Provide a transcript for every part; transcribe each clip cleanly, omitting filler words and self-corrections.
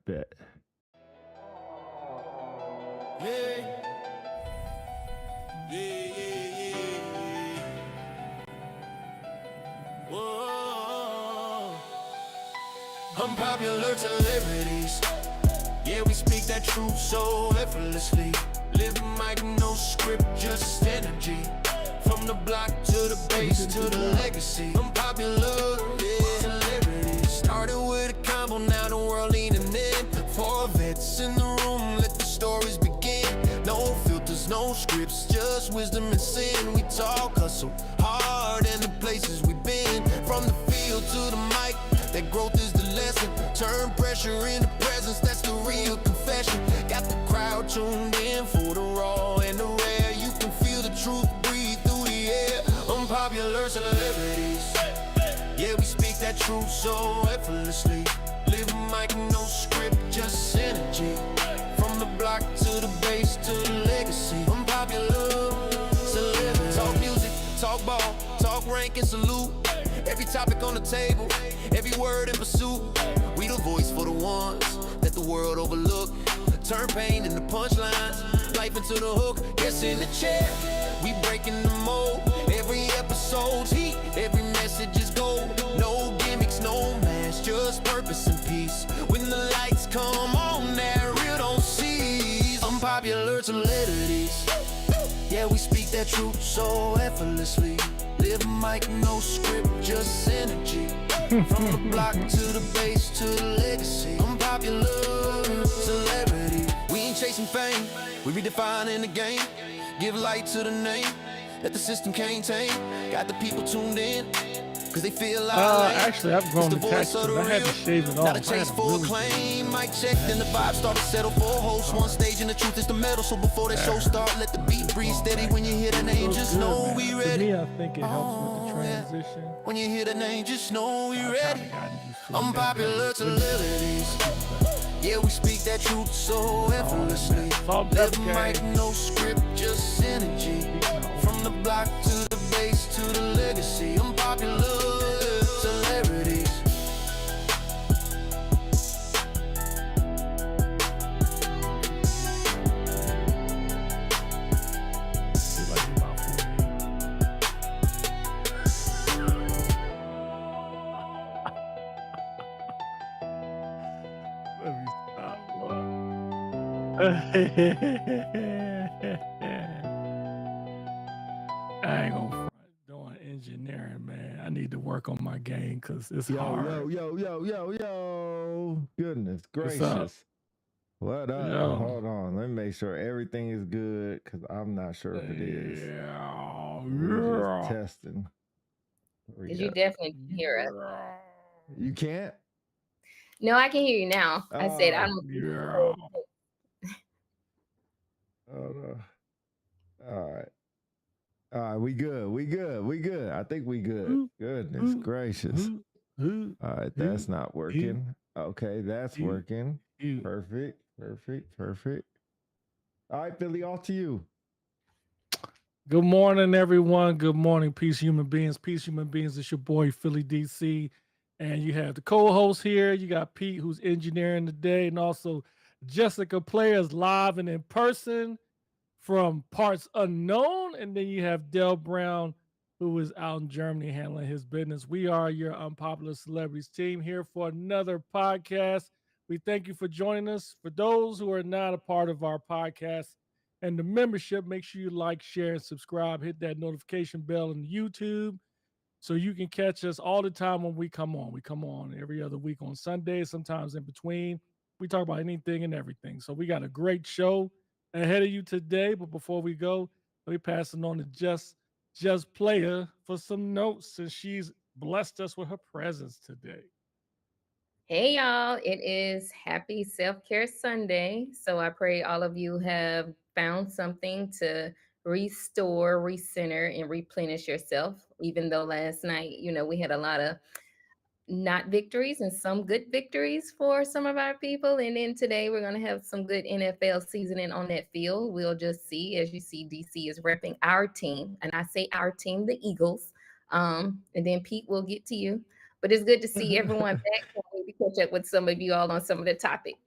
Bet. Yeah. Whoa. Unpopular celebrities. Yeah, we speak that truth so effortlessly. Living like no script, just energy. From the block to the base to the legacy. Unpopular, yeah. Celebrities. Started with a combo, now the world leaning in. For vets in the room, let the stories begin. No filters, no scripts, just wisdom and sin. We talk, hustle hard, and the places we've been. From the field to the mic, that growth is the lesson. Turn pressure into presence, that's the real confession. Got the crowd tuned in for the raw and the rare. You can feel the truth breathe through the air. Unpopular celebrities. Yeah, we speak that truth so effortlessly. Living like no script, just energy. From the block to the base to the legacy. Unpopular celebrities. Talk music, talk ball, talk rank and salute. Every topic on the table, every word in pursuit. We the voice for the ones that the world overlook. Turn pain into punchlines, life into the hook. Yes, in the chair, we breaking the mold. Every episode's heat, every message is gold. No gimmicks, no mask, just purpose and peace. When the lights come on, that real don't cease. Unpopular celebrities. Yeah, we speak that truth so effortlessly. Living like no script, just energy. From the block to the base to the legacy. Unpopular celebrity. We ain't chasing fame, we redefining the game. Give light to the name that the system can't tame. Got the people tuned in, cause they feel like actually, I've grown attached to it. I had to shave it off. Not a chase for acclaim. Mic check, then the vibe start to settle for a host. One stage and the truth is the metal. So before that show start, let the beat breathe steady. When you hear the name, just know we ready. To me, I think it helps with the transition. When you hear the name, just know we ready. Unpopular celebrities. Yeah, we speak that truth so effortlessly. Living like no script, just energy. From the block to the base to the legacy. Unpopular celebrities. Let me stop. I ain't gonna front doing engineering, man. I need to work on my game because it's hard. Yo. Goodness What's up? gracious. What up? Yo. Hold on. Let me make sure everything is good because I'm not sure if it is. We're just testing. We Because you got- definitely can hear us. You can't? No, I can hear you now. I said I Oh, don't. Yeah. Hold on. All right. We good. I think we good. Goodness gracious. All right, that's not working. Okay, that's working. Perfect. All right, Philly, off to you. Good morning, everyone. Good morning, Peace Human Beings. Peace Human Beings, it's your boy, Philly DC. And you have the co-host here. You got Pete, who's engineering today, and also Jessica Players live and in person from parts unknown. And then you have Del Brown, who is out in Germany handling his business. We are your Unpopular Celebrities team here for another podcast. We thank you for joining us. For those who are not a part of our podcast and the membership, make sure you like, share, and subscribe. Hit that notification bell on YouTube so you can catch us all the time when we come on. We come on every other week on Sundays, sometimes in between. We talk about anything and everything. So we got a great show ahead of you today. But before we go, let me pass it on to Just Player for some notes, since she's blessed us with her presence today. Hey, y'all. It is Happy Self-Care Sunday. So I pray all of you have found something to restore, recenter, and replenish yourself. Even though last night, we had a lot of not victories and some good victories for some of our people. And then today we're going to have some good NFL seasoning on that field. We'll just see. As you see, DC is repping our team. And I say our team, the Eagles. And then Pete will get to you. But it's good to see everyone back. Can't wait to catch up with some of you all on some of the topics.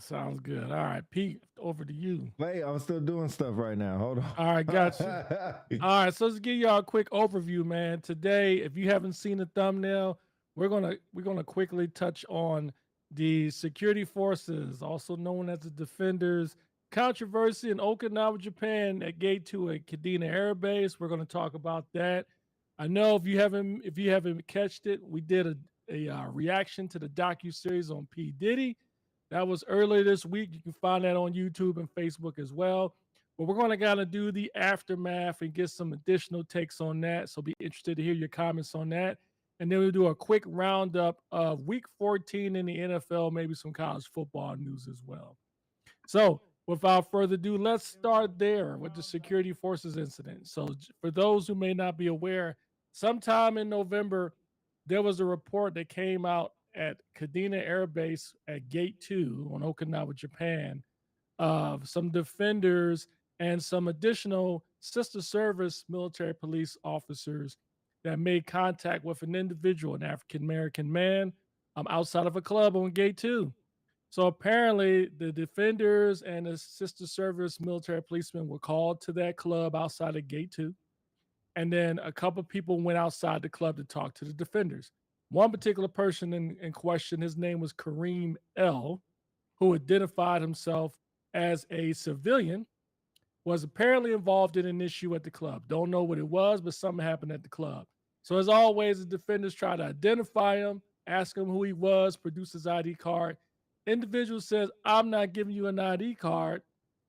Sounds good. All right, Pete, over to you. Wait, I'm still doing stuff right now. Hold on. All right, gotcha. All right, so let's give y'all a quick overview, man. Today, if you haven't seen the thumbnail, we're gonna quickly touch on the security forces, also known as the defenders, controversy in Okinawa, Japan, that gate to a Kadena Air Base. We're gonna talk about that. I know if you haven't catched it, we did a reaction to the docu series on P Diddy. That was earlier this week. You can find that on YouTube and Facebook as well. But we're going to kind of do the aftermath and get some additional takes on that. So be interested to hear your comments on that. And then we'll do a quick roundup of week 14 in the NFL, maybe some college football news as well. So without further ado, let's start there with the security forces incident. So for those who may not be aware, sometime in November, there was a report that came out at Kadena Air Base at Gate 2 on Okinawa, Japan, of some defenders and some additional sister service military police officers that made contact with an individual, an African American man, outside of a club on Gate 2. So apparently, the defenders and the sister service military policemen were called to that club outside of Gate 2. And then a couple people went outside the club to talk to the defenders. One particular person in question, his name was Kareem L, who identified himself as a civilian, was apparently involved in an issue at the club. Don't know what it was, but something happened at the club. So, as always, the defenders try to identify him, ask him who he was, produce his ID card. Individual says, I'm not giving you an ID card.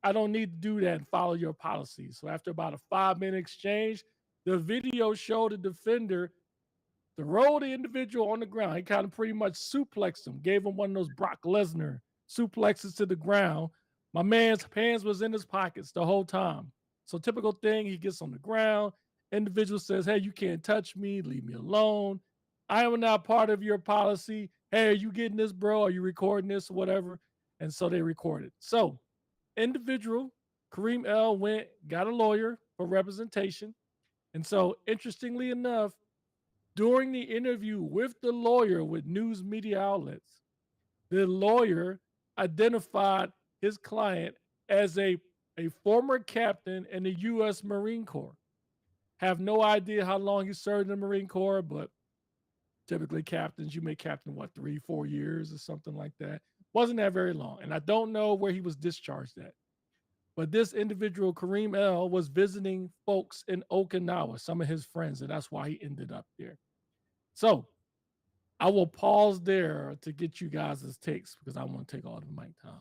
I don't need to do that and follow your policy. So, after about a 5-minute exchange, the video showed the defender throw the individual on the ground. He kind of pretty much suplexed him, gave him one of those Brock Lesnar suplexes to the ground. My man's hands was in his pockets the whole time. So typical thing, he gets on the ground. Individual says, hey, you can't touch me. Leave me alone. I am not part of your policy. Hey, are you getting this, bro? Are you recording this or whatever? And so they recorded. So individual, Kareem L went, got a lawyer for representation. And so interestingly enough, during the interview with the lawyer with news media outlets, the lawyer identified his client as a former captain in the U.S. Marine Corps. Have no idea how long he served in the Marine Corps, but typically captains, you may captain, what, 3-4 years or something like that. Wasn't that very long. And I don't know where he was discharged at. But this individual, Kareem L, was visiting folks in Okinawa, some of his friends, and that's why he ended up there. So I will pause there to get you guys' takes because I want to take all the mic time.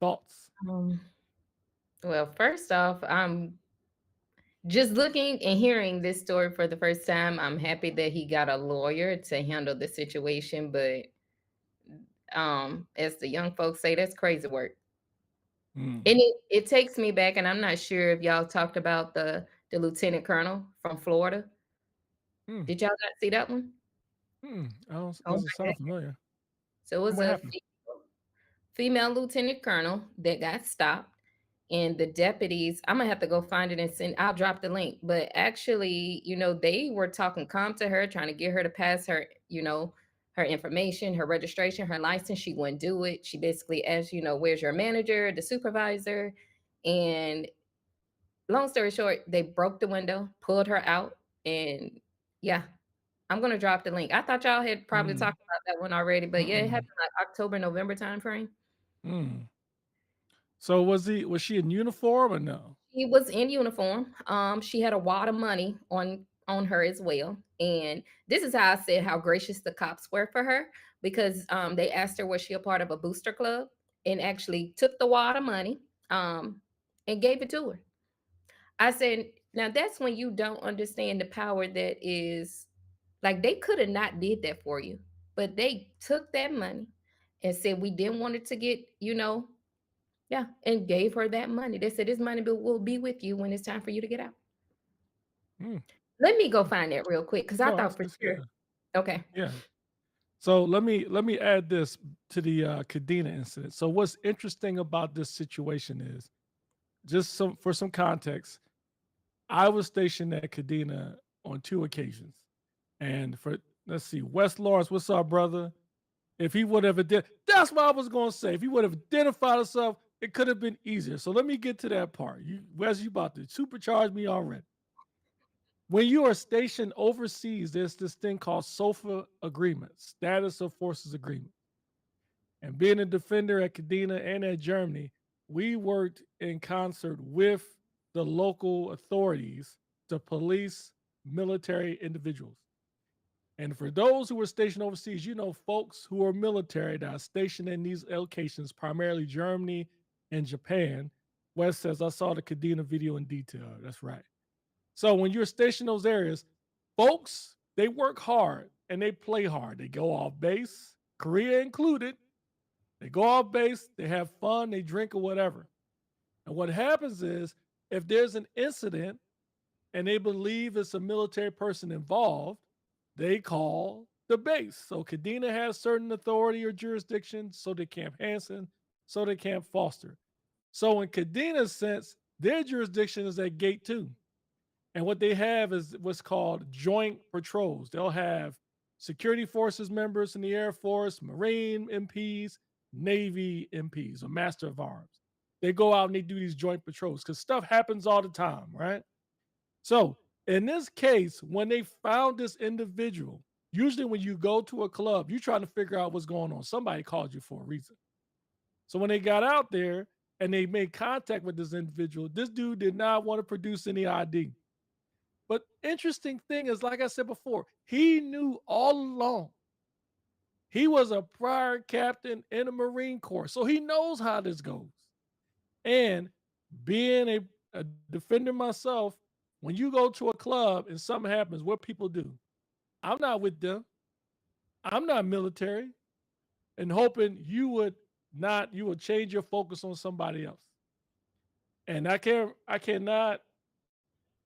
Thoughts? Well, first off, I'm just looking and hearing this story for the first time. I'm happy that he got a lawyer to handle the situation, but as the young folks say, that's crazy work. And it takes me back, and I'm not sure if y'all talked about the lieutenant colonel from Florida. Did y'all not see that one? Doesn't sound familiar. So it was What a happened? female lieutenant colonel that got stopped, and the deputies, I'm gonna have to go find it and send, I'll drop the link. But actually, they were talking calm to her, trying to get her to pass her, her information, her registration, her license. She wouldn't do it. She basically asked, where's your manager, the supervisor? And long story short, they broke the window, pulled her out, and yeah, I'm gonna drop the link. I thought y'all had probably Mm, talked about that one already, but yeah, it mm-mm. happened like October, November timeframe. So was she in uniform or no? She was in uniform. She had a wad of money on her as well. And this is how I said how gracious the cops were for her, because they asked her was she a part of a booster club, and actually took the wad of money and gave it to her. I said, now that's when you don't understand the power that is, like, they could have not did that for you, but they took that money and said we didn't want it to get, yeah, and gave her that money. They said this money will be with you when it's time for you to get out. Mm. Let me go find that real quick because I No, thought for that's sure. good. Okay. Yeah. So let me add this to the Kadena incident. So what's interesting about this situation is, just for some context, I was stationed at Kadena on 2 occasions. And for, let's see, West Lawrence, what's up, brother? If he would have that's what I was gonna say. If he would have identified himself, it could have been easier. So let me get to that part. Wes, you about to supercharge me already. When you are stationed overseas, there's this thing called SOFA agreement, status of forces agreement. And being a defender at Kadena and at Germany, we worked in concert with the local authorities to police military individuals. And for those who were stationed overseas, you know, folks who are military that are stationed in these locations, primarily Germany and Japan. Wes says, I saw the Kadena video in detail. That's right. So when you're stationed in those areas, folks, they work hard and they play hard. They go off base, Korea included. They go off base, they have fun, they drink or whatever. And what happens is if there's an incident and they believe it's a military person involved, they call the base. So Kadena has certain authority or jurisdiction, so did Camp Hansen, so did Camp Foster. So in Kadena's sense, their jurisdiction is at Gate 2. And what they have is what's called joint patrols. They'll have security forces members in the Air Force, Marine MPs, Navy MPs, or Master of Arms. They go out and they do these joint patrols because stuff happens all the time, right? So in this case, when they found this individual, usually when you go to a club, you're trying to figure out what's going on. Somebody called you for a reason. So when they got out there and they made contact with this individual, this dude did not want to produce any ID. But interesting thing is, like I said before, he knew all along. He was a prior captain in the Marine Corps, so he knows how this goes. And being a defender myself, when you go to a club and something happens, what people do? I'm not with them. I'm not military, and hoping you would change your focus on somebody else. And I cannot.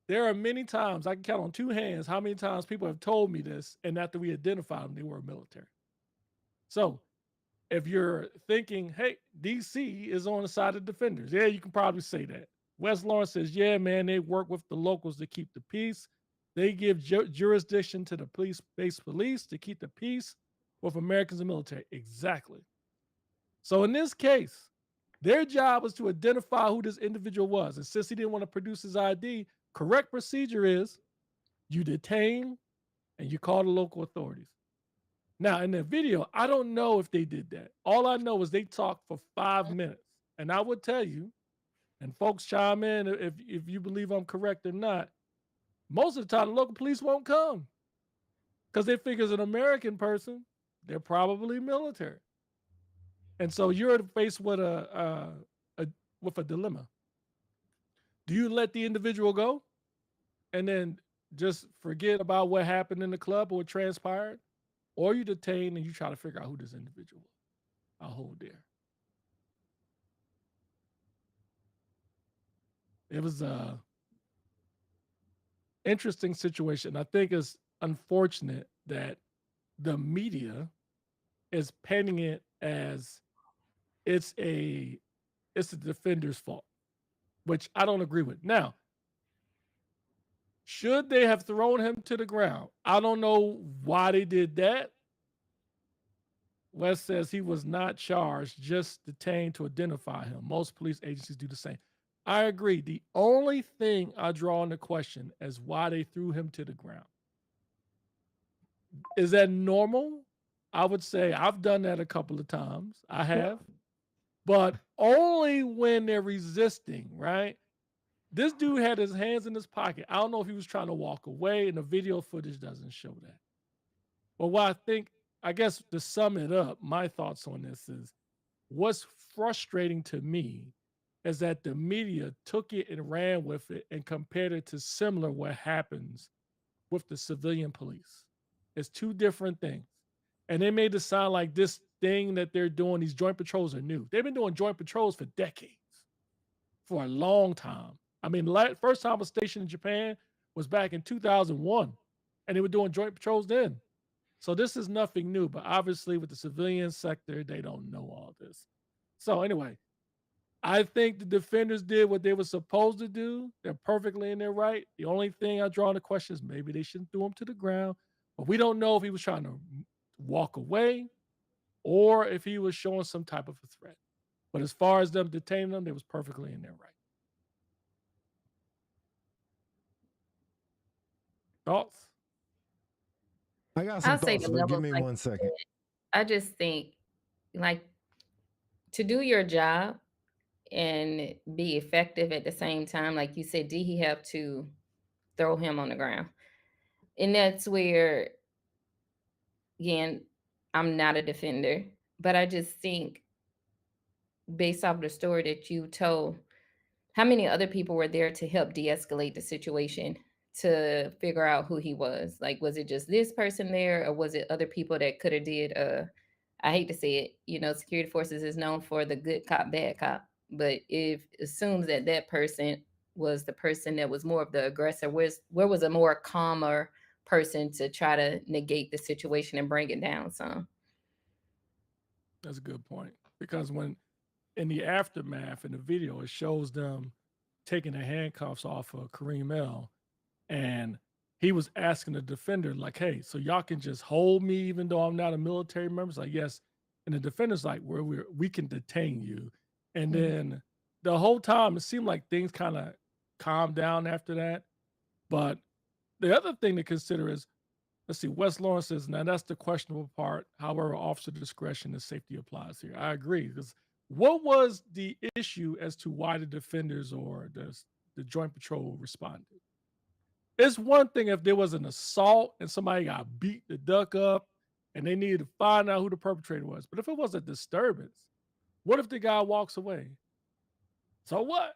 There are many times I can count on two hands how many times people have told me this, and after we identified them, they were military. So if you're thinking, hey, DC is on the side of defenders, yeah, you can probably say that. Wes Lawrence says, yeah, man, they work with the locals to keep the peace. They give jurisdiction to the police-based police to keep the peace with Americans and military. Exactly. So in this case, their job was to identify who this individual was. And since he didn't want to produce his ID, correct procedure is you detain and you call the local authorities. Now, in the video, I don't know if they did that. All I know is they talked for 5 minutes. And I would tell you, and folks chime in if you believe I'm correct or not, most of the time the local police won't come because they figure as an American person, they're probably military. And so you're faced with a dilemma. Do you let the individual go and then just forget about what happened in the club or what transpired? Or you detain and you try to figure out who this individual was. I'll hold there. It was a interesting situation. I think it's unfortunate that the media is painting it as it's the defender's fault, which I don't agree with. Now, should they have thrown him to the ground? I don't know why they did that. Wes says he was not charged, just detained to identify him. Most police agencies do the same. I agree. The only thing I draw into question is why they threw him to the ground. Is that normal? I would say I've done that a couple of times. I have. But only when they're resisting, right? This dude had his hands in his pocket. I don't know if he was trying to walk away, and the video footage doesn't show that. But what I guess to sum it up, my thoughts on this is what's frustrating to me is that the media took it and ran with it and compared it to similar what happens with the civilian police. It's two different things. And they made it sound like this thing that they're doing, these joint patrols are new. They've been doing joint patrols for decades, for a long time. I mean, first time I was stationed in Japan was back in 2001, and they were doing joint patrols then. So this is nothing new, but obviously with the civilian sector, they don't know all this. So anyway, I think the defenders did what they were supposed to do. They're perfectly in their right. The only thing I draw in the question is maybe they shouldn't throw him to the ground, but we don't know if he was trying to walk away or if he was showing some type of a threat. But as far as them detaining them, they was perfectly in their right. Thoughts? I got some I'll say thoughts, the but give levels, me like one you second. said. I just think, like, to do your job and be effective at the same time, like you said, did he have to throw him on the ground? And that's where, again, I'm not a defender, but I just think based off the story that you told, how many other people were there to help de-escalate the situation to figure out who he was? Like, was it just this person there, or was it other people that could have did? I hate to say it, security forces is known for the good cop, bad cop, but if assumes that that person was the person that was more of the aggressor, where was a more calmer person to try to negate the situation and bring it down some? That's a good point. Because when in the aftermath in the video, it shows them taking the handcuffs off of Kareem L. And he was asking the defender, like, hey, so y'all can just hold me even though I'm not a military member? It's like, yes. And the defender's like, where we can detain you. And Mhm. then the whole time it seemed like things kind of calmed down after that. But the other thing to consider is, let's see, Wes Lawrence says, now that's the questionable part. However, officer discretion and safety applies here. I agree. Because what was the issue as to why the defenders or the joint patrol responded? It's one thing if there was an assault and somebody got beat the duck up and they needed to find out who the perpetrator was. But if it was a disturbance, what if the guy walks away? So what?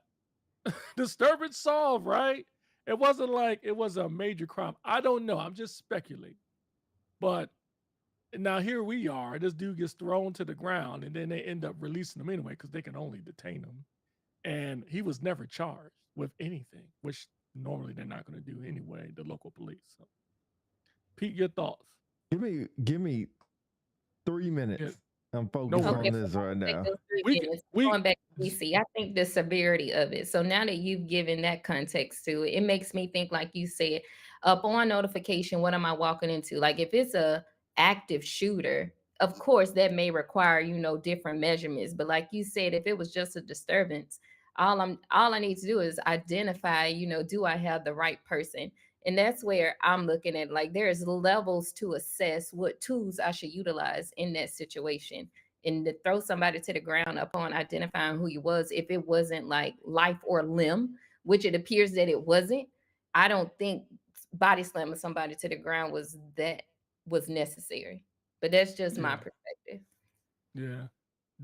Disturbance solved, right? It wasn't like it was a major crime. I don't know. I'm just speculating. But now here we are. This dude gets thrown to the ground and then they end up releasing him anyway because they can only detain him. And he was never charged with anything, which normally they're not going to do anyway, the local police. So, Pete, your thoughts? Give me 3 Yeah, minutes. I'm no focused on Okay, worries. this so right take now. those 3 We minutes. we Going back to DC, I think the severity of it. So now that you've given that context to it, it makes me think, like you said, upon notification, what am I walking into? Like if it's a active shooter, of course that may require, different measurements. But like you said, if it was just a disturbance, all I need to do is identify, do I have the right person? And that's where I'm looking at, like, there's levels to assess what tools I should utilize in that situation. And to throw somebody to the ground upon identifying who he was, if it wasn't like life or limb, which it appears that it wasn't, I don't think body slamming somebody to the ground was necessary. But that's just my yeah, perspective. yeah.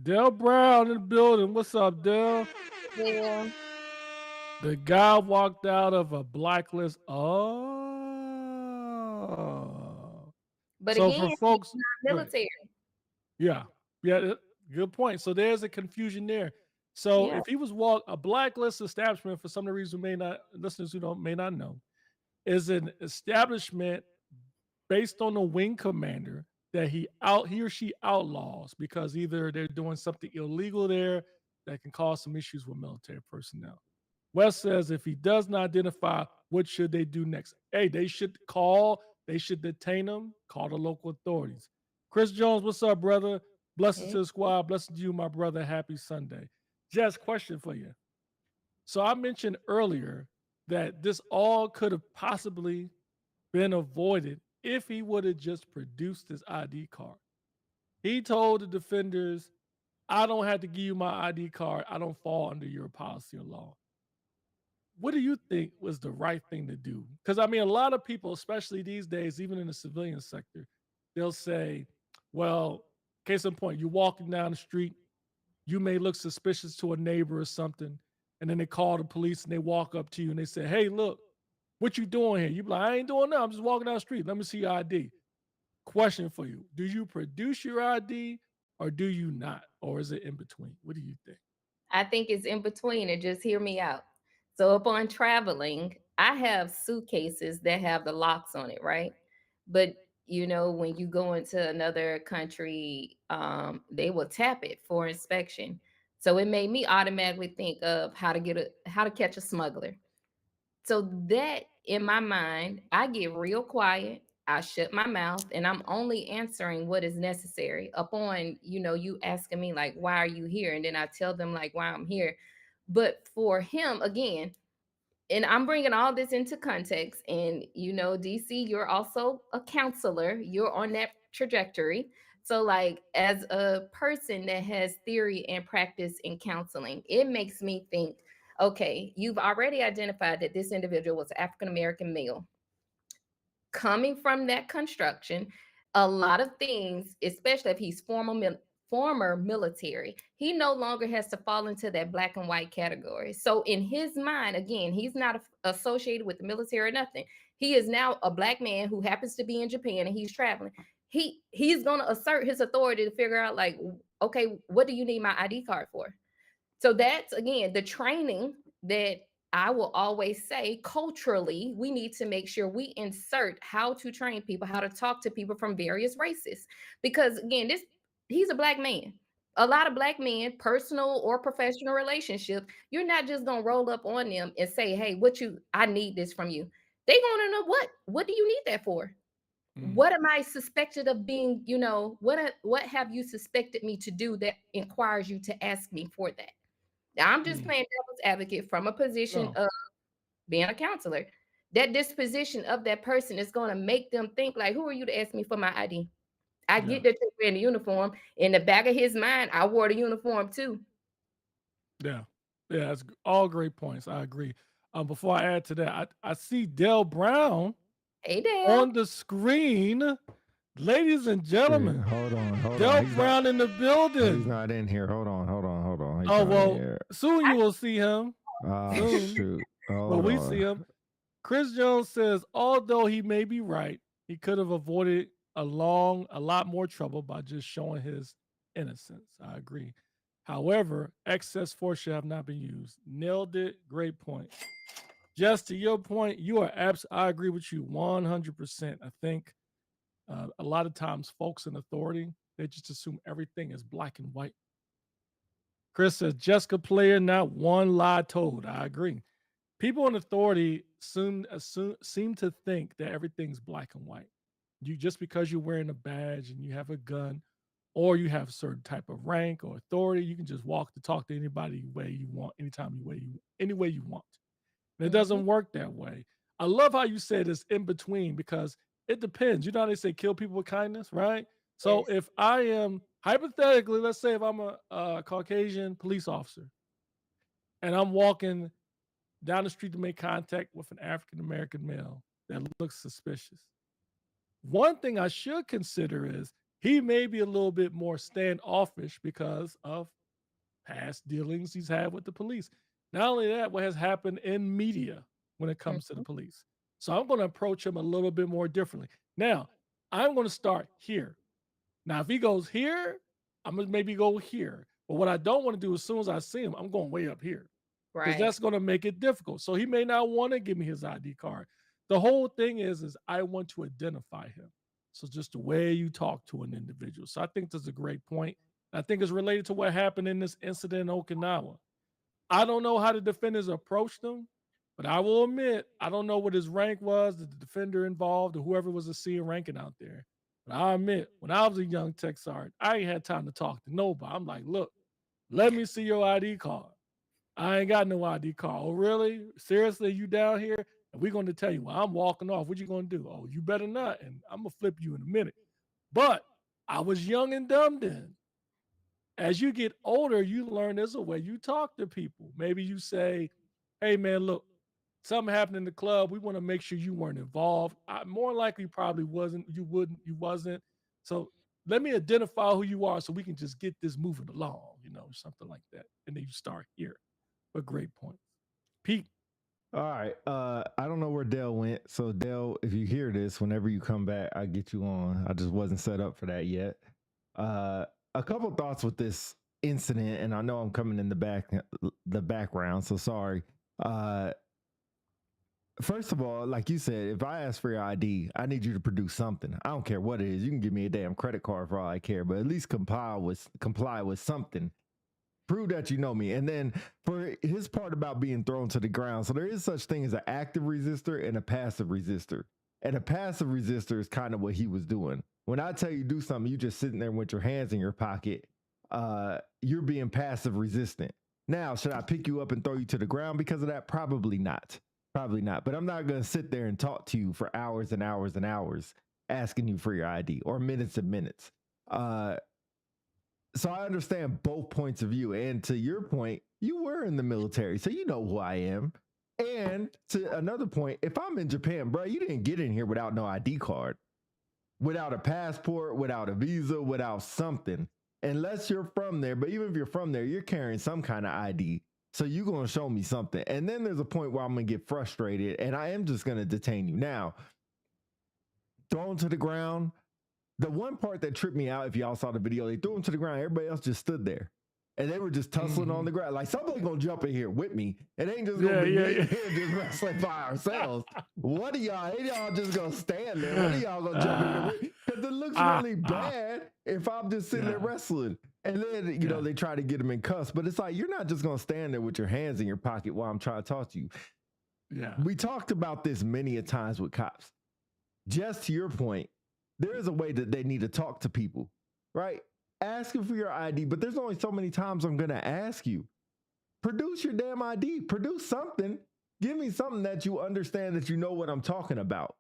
Dell Brown in the building. What's up, Dell? Yeah. The guy walked out of a blacklist. Oh. But So again, for he's folks, not go ahead. military. Yeah. Yeah, good point. So there's a confusion there. So Yeah. if he was a blacklist establishment for some of the reason may not listeners who don't may not know, is an establishment based on the wing commander that he or she outlaws because either they're doing something illegal there that can cause some issues with military personnel. West says if he does not identify, what should they do next? Hey, they should detain him, call the local authorities. Chris Jones, what's up, brother? Blessings Hey. to the squad, blessings to you, my brother. Happy Sunday. Jess, question for you. So I mentioned earlier that this all could have possibly been avoided if he would have just produced his ID card. He told the defenders, I don't have to give you my ID card. I don't fall under your policy or law. What do you think was the right thing to do? Because I mean, a lot of people, especially these days, even in the civilian sector, they'll say, well, case in point, you're walking down the street, you may look suspicious to a neighbor or something, and then they call the police and they walk up to you and they say, hey, look, what you doing here? You be like, I ain't doing nothing. I'm just walking down the street. Let me see your ID. Question for you. Do you produce your ID or do you not? Or is it in between? What do you think? I think it's in between, and just hear me out. So upon traveling, I have suitcases that have the locks on it, right? But when you go into another country, they will tap it for inspection. So it made me automatically think of how to catch a smuggler. So that in my mind, I get real quiet. I shut my mouth and I'm only answering what is necessary upon, you asking me like, why are you here? And then I tell them like why I'm here. But for him, again, and I'm bringing all this into context. And DC, you're also a counselor. You're on that trajectory. So, like, as a person that has theory and practice in counseling, it makes me think, okay, you've already identified that this individual was African American male. Coming from that construction, a lot of things, especially if he's former military, he no longer has to fall into that black and white category. So in his mind, again, he's not associated with the military or nothing. He is now a black man who happens to be in Japan and he's traveling. He's going to assert his authority to figure out like, okay, what do you need my ID card for? So that's again the training that I will always say culturally, we need to make sure we insert how to train people, how to talk to people from various races. Because again, he's a black man. A lot of black men, personal or professional relationship, you're not just gonna roll up on them and say, hey, I need this from you. They want to know what do you need that for? What am I suspected of being, what have you suspected me to do that inquires you to ask me for that? I'm just playing devil's advocate from a position No. of being a counselor. That disposition of that person is going to make them think like, who are you to ask me for my ID? I Yeah. get that you're wearing the uniform. In the back of his mind, I wore the uniform too. Yeah. Yeah. That's all great points. I agree. Before I add to that, I see Dale Brown Hey, Dale. on the screen. Ladies and gentlemen, Hold on. Dale He's Brown in the building. He's not in here. Hold on. He's Oh, not well, in here. soon you will see him. Oh, Soon. shoot. Well, Hold we on. see him. Chris Jones says, although he may be right, he could have avoided a lot more trouble by just showing his innocence. I agree. However, excess force should have not been used. Nailed it. Great point. Just to your point, I agree with you 100%. I think a lot of times folks in authority, they just assume everything is black and white. Chris says, Jessica player, not one lie told. I agree. People in authority seem to think that everything's black and white. You just because you're wearing a badge and you have a gun, or you have a certain type of rank or authority, you can just walk to talk to anybody way you want, anytime any way you want. And it doesn't work that way. I love how you said it's in between because it depends. You know how they say kill people with kindness, right? So Yes. if I am hypothetically, let's say if I'm a Caucasian police officer and I'm walking down the street to make contact with an African American male that looks suspicious. One thing I should consider is he may be a little bit more standoffish because of past dealings he's had with the police. Not only that, what has happened in media when it comes to the police. So I'm going to approach him a little bit more differently. Now, I'm going to start here. Now, if he goes here, I'm going to maybe go here. But what I don't want to do as soon as I see him, I'm going way up here because Right. that's going to make it difficult. So he may not want to give me his ID card. The whole thing is I want to identify him. So just the way you talk to an individual. So I think that's a great point. I think it's related to what happened in this incident in Okinawa. I don't know how the defenders approached him, but I will admit I don't know what his rank was, the defender involved, or whoever was a C ranking out there. But I admit, when I was a young tech sergeant, I ain't had time to talk to nobody. I'm like, look, let me see your ID card. I ain't got no ID card. Oh, really? Seriously, you down here? And we're going to tell you, well, I'm walking off. What you going to do? Oh, you better not. And I'm going to flip you in a minute. But I was young and dumb then. As you get older, you learn there's a way you talk to people. Maybe you say, hey, man, look, something happened in the club. We want to make sure you weren't involved. More likely, probably wasn't. You wasn't. So let me identify who you are so we can just get this moving along, something like that. And then you start here. But great point. Pete. All right. I don't know where Dale went. So Dale, if you hear this, whenever you come back, I get you on. I just wasn't set up for that yet. A couple thoughts with this incident, and I know I'm coming in the background, so sorry. First of all, like you said, if I ask for your ID, I need you to produce something. I don't care what it is. You can give me a damn credit card for all I care, but at least comply with something. Prove that you know me. And then for his part about being thrown to the ground, so there is such thing as an active resistor and a passive resistor. And a passive resistor is kind of what he was doing. When I tell you do something, you just sitting there with your hands in your pocket. You're being passive resistant. Now, should I pick you up and throw you to the ground because of that? Probably not. Probably not. But I'm not going to sit there and talk to you for hours and hours and hours asking you for your ID, or minutes and minutes. So I understand both points of view. And to your point, you were in the military, so you know who I am. And to another point, if I'm in Japan, bro, you didn't get in here without no ID card, without a passport, without a visa, without something, unless you're from there. But even if you're from there, you're carrying some kind of ID. So you're going to show me something. And then there's a point where I'm going to get frustrated and I am just going to detain you. Now, thrown to the ground. The one part that tripped me out, if y'all saw the video, they threw him to the ground. Everybody else just stood there. And they were just tussling on the ground. Like, somebody's going to jump in here with me. It ain't just going to be me here just wrestling by ourselves. What are y'all? Ain't y'all just going to stand there? What are y'all going to jump in there? Because it looks really bad if I'm just sitting there wrestling. And then, you know, they try to get him in cuffs. But it's like, you're not just going to stand there with your hands in your pocket while I'm trying to talk to you. Yeah. We talked about this many a times with cops. Just to your point, there is a way that they need to talk to people, right? Asking for your ID, but there's only so many times I'm going to ask you. Produce your damn ID. Produce something. Give me something that you understand, that you know what I'm talking about.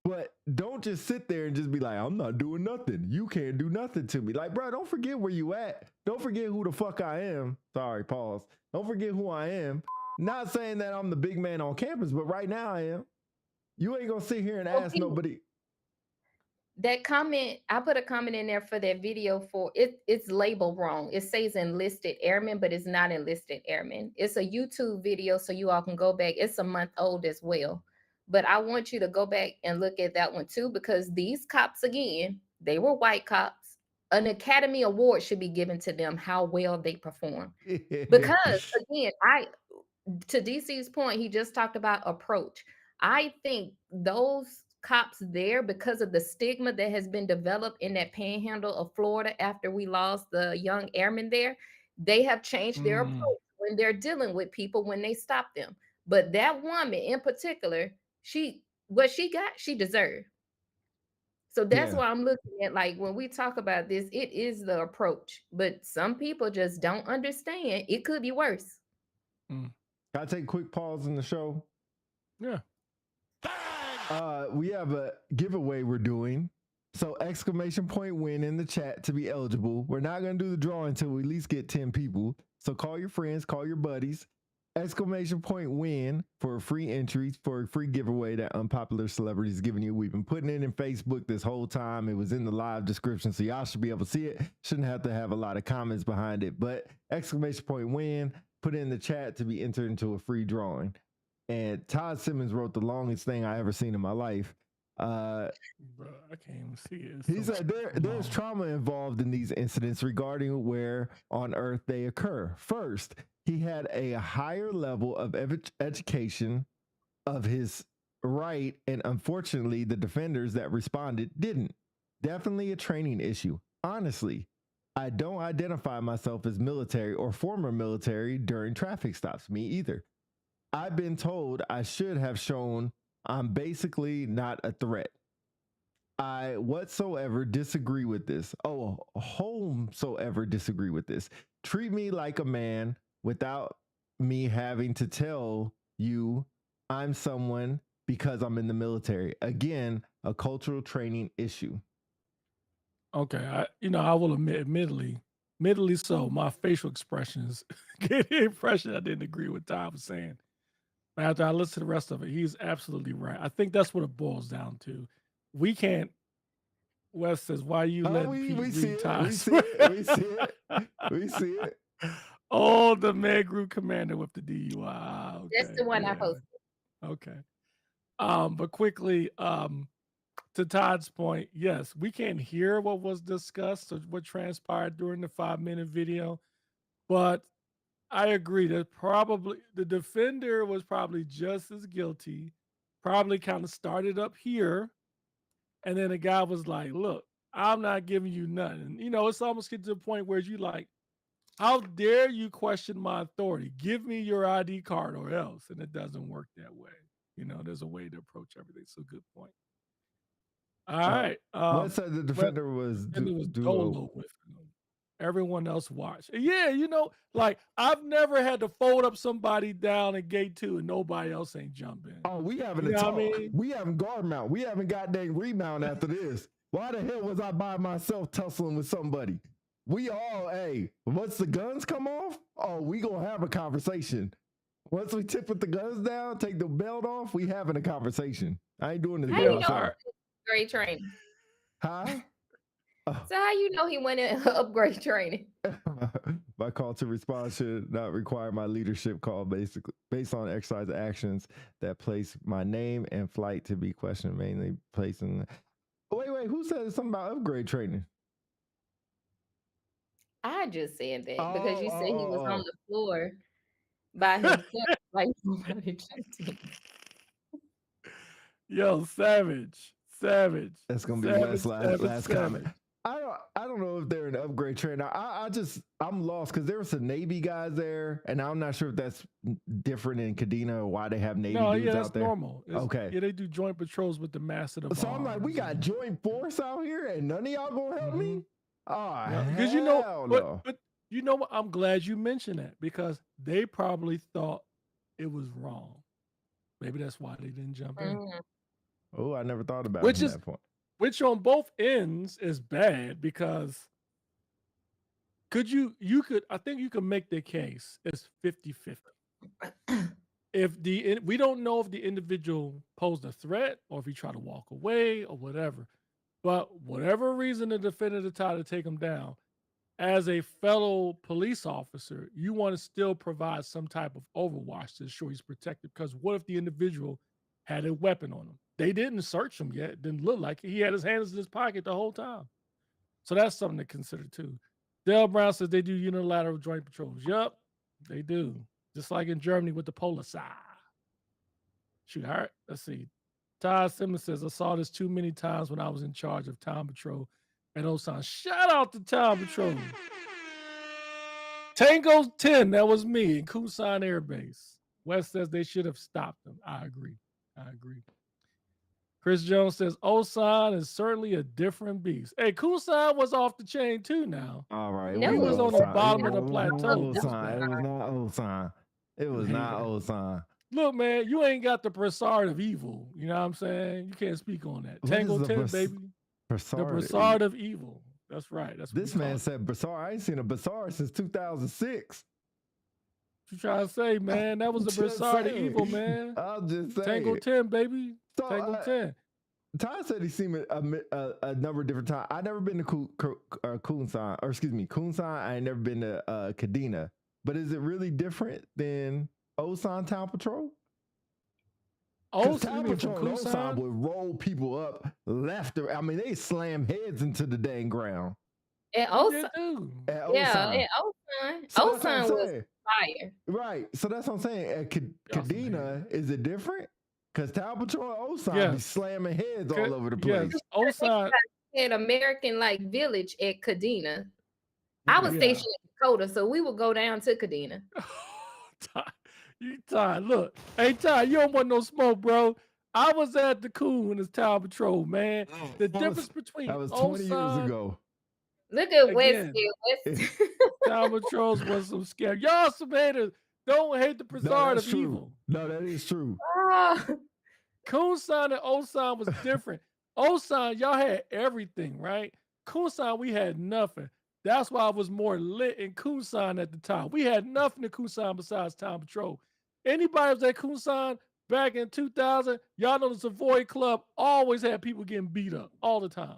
But don't just sit there and just be like, I'm not doing nothing. You can't do nothing to me. Like, bro, don't forget where you at. Don't forget who the fuck I am. Sorry, pause. Don't forget who I am. Not saying that I'm the big man on campus, but right now I am. You ain't going to sit here and ask nobody. That comment, I put a comment in there for that video for it. It's labeled wrong. It says enlisted airmen, but it's not enlisted airmen. It's a YouTube video, so you all can go back. It's a month old as well. But I want you to go back and look at that one too, because these cops, again, they were white cops. An Academy Award should be given to them, how well they perform. Because again, to DC's point, he just talked about approach. I think those cops there, because of the stigma that has been developed in that panhandle of Florida after we lost the young airmen there, they have changed their approach when they're dealing with people when they stop them. But that woman in particular, what she got, she deserved. So that's why I'm looking at, like, when we talk about this, it is the approach. But some people just don't understand. It could be worse. Can I take a quick pause in the show? Yeah. We have a giveaway we're doing. So exclamation point win in the chat to be eligible. We're not going to do the draw until we at least get 10 people. So call your friends, call your buddies. Exclamation point win for a free entry for a free giveaway that Unpopular Celebrity is giving you. We've been putting it in Facebook this whole time. It was in the live description, so y'all should be able to see it. Shouldn't have to have a lot of comments behind it, but exclamation point win, put it in the chat to be entered into a free drawing. And Todd Simmons wrote the longest thing I ever seen in my life. Bro, I can't even see it. He said there's trauma involved in these incidents regarding where on earth they occur. First, he had a higher level of education of his right, and unfortunately, the defenders that responded didn't. Definitely a training issue. Honestly, I don't identify myself as military or former military during traffic stops. Me either. I've been told I should have shown I'm basically not a threat. I whatsoever disagree with this. Whomsoever disagree with this. Treat me like a man without me having to tell you I'm someone because I'm in the military. Again, a cultural training issue. Okay, I will admittedly so, my facial expressions get the impression I didn't agree with Todd was saying. After I listen to the rest of it, he's absolutely right. I think that's what it boils down to. We can't. Wes says, "Why you let Pete read Todd?" We see it. Oh, the Med Group commander with the DUI. Okay, that's the one I posted. Okay. But quickly, to Todd's point, yes, we can't hear what was discussed or what transpired during the 5-minute video, but I agree that probably the defender was probably just as guilty, probably kind of started up here. And then the guy was like, look, I'm not giving you nothing. It's almost getting to the point where you like, how dare you question my authority? Give me your ID card or else. And it doesn't work that way. There's a way to approach everything. So good point. All Uh, right. what said the But defender was and it was duo? Dolo with him. Everyone else watched. Yeah, like I've never had to fold up somebody down in gate 2 and nobody else ain't jumping. Oh, we having You a know what I talk. mean? We having guard mount. We haven't got dang rebound after this. Why the hell was I by myself tussling with somebody? We all, hey, once the guns come off, oh, we gonna have a conversation. Once we tip with the guns down, take the belt off, we having a conversation. I ain't doing this How by you know myself. great training? Huh? So how you know he went in upgrade training? My call to response should not require my leadership call based on exercise actions that place my name and flight to be questioned, mainly placing. Wait, who said something about upgrade training? I just said that because Oh, you said he was on oh. the floor by himself, like nobody checked him. Yo, savage. That's gonna be Wes' last comment. I don't know if they're an upgrade trainer. I'm lost because there were some Navy guys there, and I'm not sure if that's different in Kadena or why they have Navy dudes that's out there. normal. Okay. Yeah, they do joint patrols with the master of So I'm like, we got joint force out here, and none of y'all gonna help me. Oh, because hell no. but you know what? I'm glad you mentioned that because they probably thought it was wrong. Maybe that's why they didn't jump in. Oh, I never thought about it from that point. Which on both ends is bad because I think you could make the case it's 50-50. We don't know if the individual posed a threat or if he tried to walk away or whatever. But whatever reason the defender decided to take him down, as a fellow police officer, you want to still provide some type of overwatch to ensure he's protected. Because what if the individual had a weapon on him? They didn't search him yet. It didn't look like it. He had his hands in his pocket the whole time. So that's something to consider too. Dale Brown says they do unilateral joint patrols. Yup, they do. Just like in Germany with the Polizei. Shoot, all right, let's see. Todd Simmons says, I saw this too many times when I was in charge of Town Patrol at Osan. Shout out to Town Patrol. Tango 10, that was me in Kusan Air Base. West says they should have stopped them. I agree. Chris Jones says, Osan is certainly a different beast. Hey, Kusan was off the chain too now. All right. No, He was on the bottom of the plateau. It was not Osan. It was not Osan. Look, man, you ain't got the Brassard of evil. You know what I'm saying? You can't speak on that. Tango 10, baby. The Brassard of evil. That's right. That's what this man said Brassard. I ain't seen a Brassard since 2006. What you trying to say, man? That was the Brassard of evil, man. I'll just say Tango 10, baby. So, Tango 10. Todd said he's seen a number of different times. I never been to Kunsan, or excuse me, Kunsan. I ain't never been to Kadena. But is it really different than Osan Town Patrol? Town Patrol and Osan would roll people up left. I mean, they slam heads into the dang ground. At Osan. Yeah, at Osan. Osan was fire. Right. So that's what I'm saying. At Kadena, is it different? Because Town Patrol and Osan be slamming heads all over the place. Yes. Osan had American village at Kadena. I was stationed in Dakota, so we would go down to Kadena. Ty, look. Hey, Ty, you don't want no smoke, bro. I was at the Coon as Town Patrol, man. The difference between that was 20 years ago. Look at West. Town Patrols was some scary. Y'all some haters. Don't hate the Brassard of evil. No, that is true. Kunsan and Osan was different. Osan, y'all had everything, right? Kunsan, we had nothing. That's why I was more lit in Kunsan at the time. We had nothing in Kunsan besides Town Patrol. Anybody was at Kunsan back in 2000, y'all know the Savoy Club always had people getting beat up all the time.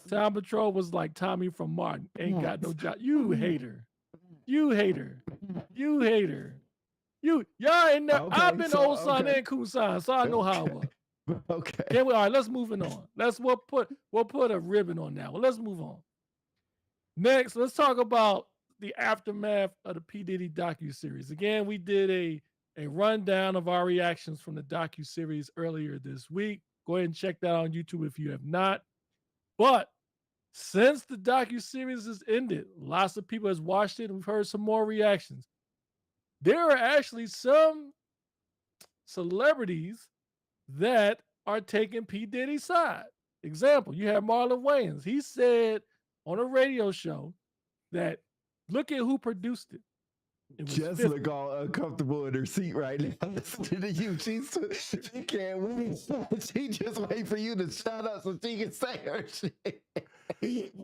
Town Patrol was like Tommy from Martin. Ain't got no job. You hater. Y'all ain't never. I've been to Osan and Kunsan, so I know how it was. Okay. All right, let's move on. We'll put a ribbon on that one. Let's move on. Next, let's talk about the aftermath of the P. Diddy docuseries. Again, we did a rundown of our reactions from the docuseries earlier this week. Go ahead and check that out on YouTube if you have not. But since the docuseries has ended, lots of people has watched it and we've heard some more reactions. There are actually some celebrities that are taking P. Diddy's side. Example, you have Marlon Wayans. He said on a radio show that look at who produced it. It was Just 50. look all uncomfortable in her seat right now. Listening to you, she can't wait. She just wait for you to shut up so she can say her shit.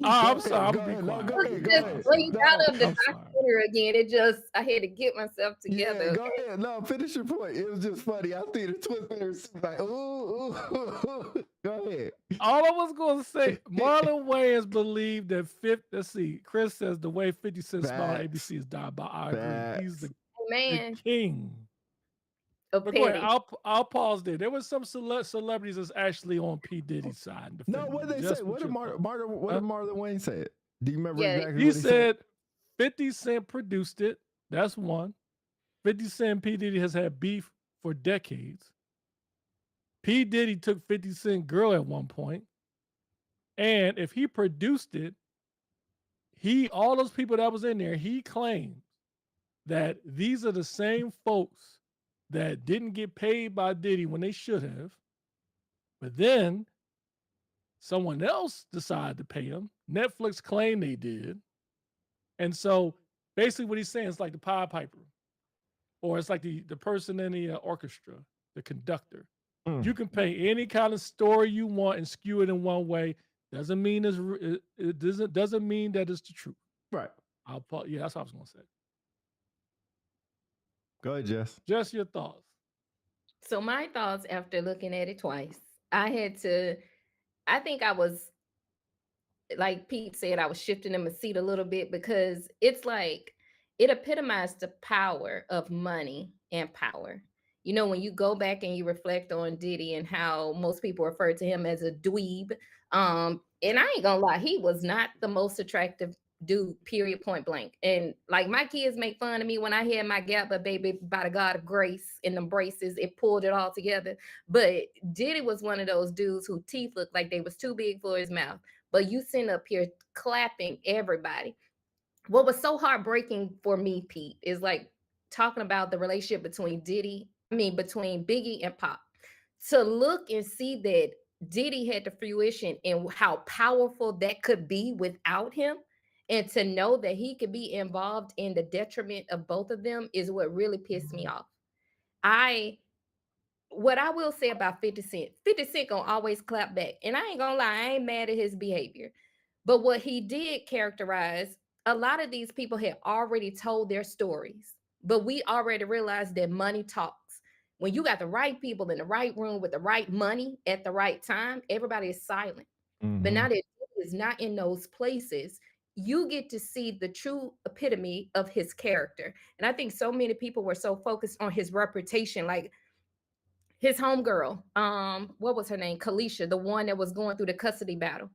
I'm sorry. I'm Go gonna be ahead. No, quiet. go ahead. Go Just ahead. breathe out No. of the I'm sorry. documentary again. It just I had to get myself Yeah, together. go ahead. No, finish your point. It was just funny. I see the twist in her seat like, ooh, ooh. Go ahead. All I was going to say, Marlon Wayans believed that 50. Let's see. Chris says the way 50 Cent smiled at Facts. ABC is diabolical. I agree. He's Facts. the Man, king. of But go ahead. petty. I'll pause there. There was some celebrities that's actually on P. Diddy's side. No, what did they say? What did Marlon Wayne say? Do you remember Yeah, exactly He what he said? said 50 Cent produced it. That's one. 50 Cent and P. Diddy has had beef for decades. P. Diddy took 50 Cent girl at one point. And if he produced it, all those people that was in there, he claims that these are the same folks that didn't get paid by Diddy when they should have. But then someone else decided to pay him. Netflix claimed they did. And so basically what he's saying is like the Pied Piper, or it's like the person in the orchestra, the conductor. You can paint any kind of story you want and skew it in one way. Doesn't mean it doesn't mean that it's the truth. Right. Yeah, that's what I was gonna say. Go ahead, Jess. Just your thoughts. So my thoughts after looking at it twice, I think I was, like Pete said, I was shifting in my seat a little bit because it's like it epitomized the power of money and power. You know, when you go back and you reflect on Diddy and how most people refer to him as a dweeb, and I ain't gonna lie, he was not the most attractive dude, period, point blank. And like my kids make fun of me when I had my gap, but baby, by the God of grace and the braces, it pulled it all together. But Diddy was one of those dudes whose teeth looked like they was too big for his mouth. But you sitting up here clapping everybody. What was so heartbreaking for me, Pete, is like talking about the relationship between Biggie and Pop. To look and see that Diddy had the fruition and how powerful that could be without him, and to know that he could be involved in the detriment of both of them is what really pissed me off. I what I will say about 50 Cent, 50 Cent gonna always clap back. And I ain't gonna lie, I ain't mad at his behavior. But what he did characterize, a lot of these people had already told their stories. But we already realized that money talks. When you got the right people in the right room with the right money at the right time, everybody is silent. But now that he is not in those places, you get to see the true epitome of his character. And I think so many people were so focused on his reputation, like his homegirl, what was her name? Kalisha, the one that was going through the custody battle.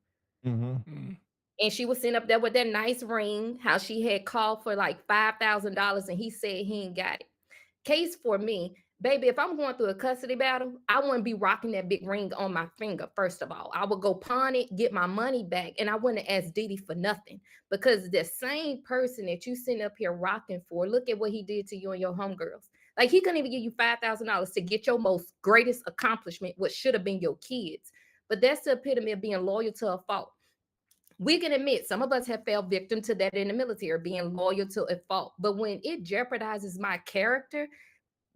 Mm. And she was sitting up there with that nice ring, how she had called for like $5,000 and he said he ain't got it. Case for me, baby, if I'm going through a custody battle, I wouldn't be rocking that big ring on my finger, first of all. I would go pawn it, get my money back, and I wouldn't ask Diddy for nothing. Because the same person that you sitting up here rocking for, look at what he did to you and your homegirls. Like he couldn't even give you $5,000 to get your most greatest accomplishment, what should have been your kids. But that's the epitome of being loyal to a fault. We can admit some of us have fell victim to that in the military, being loyal to a fault. But when it jeopardizes my character,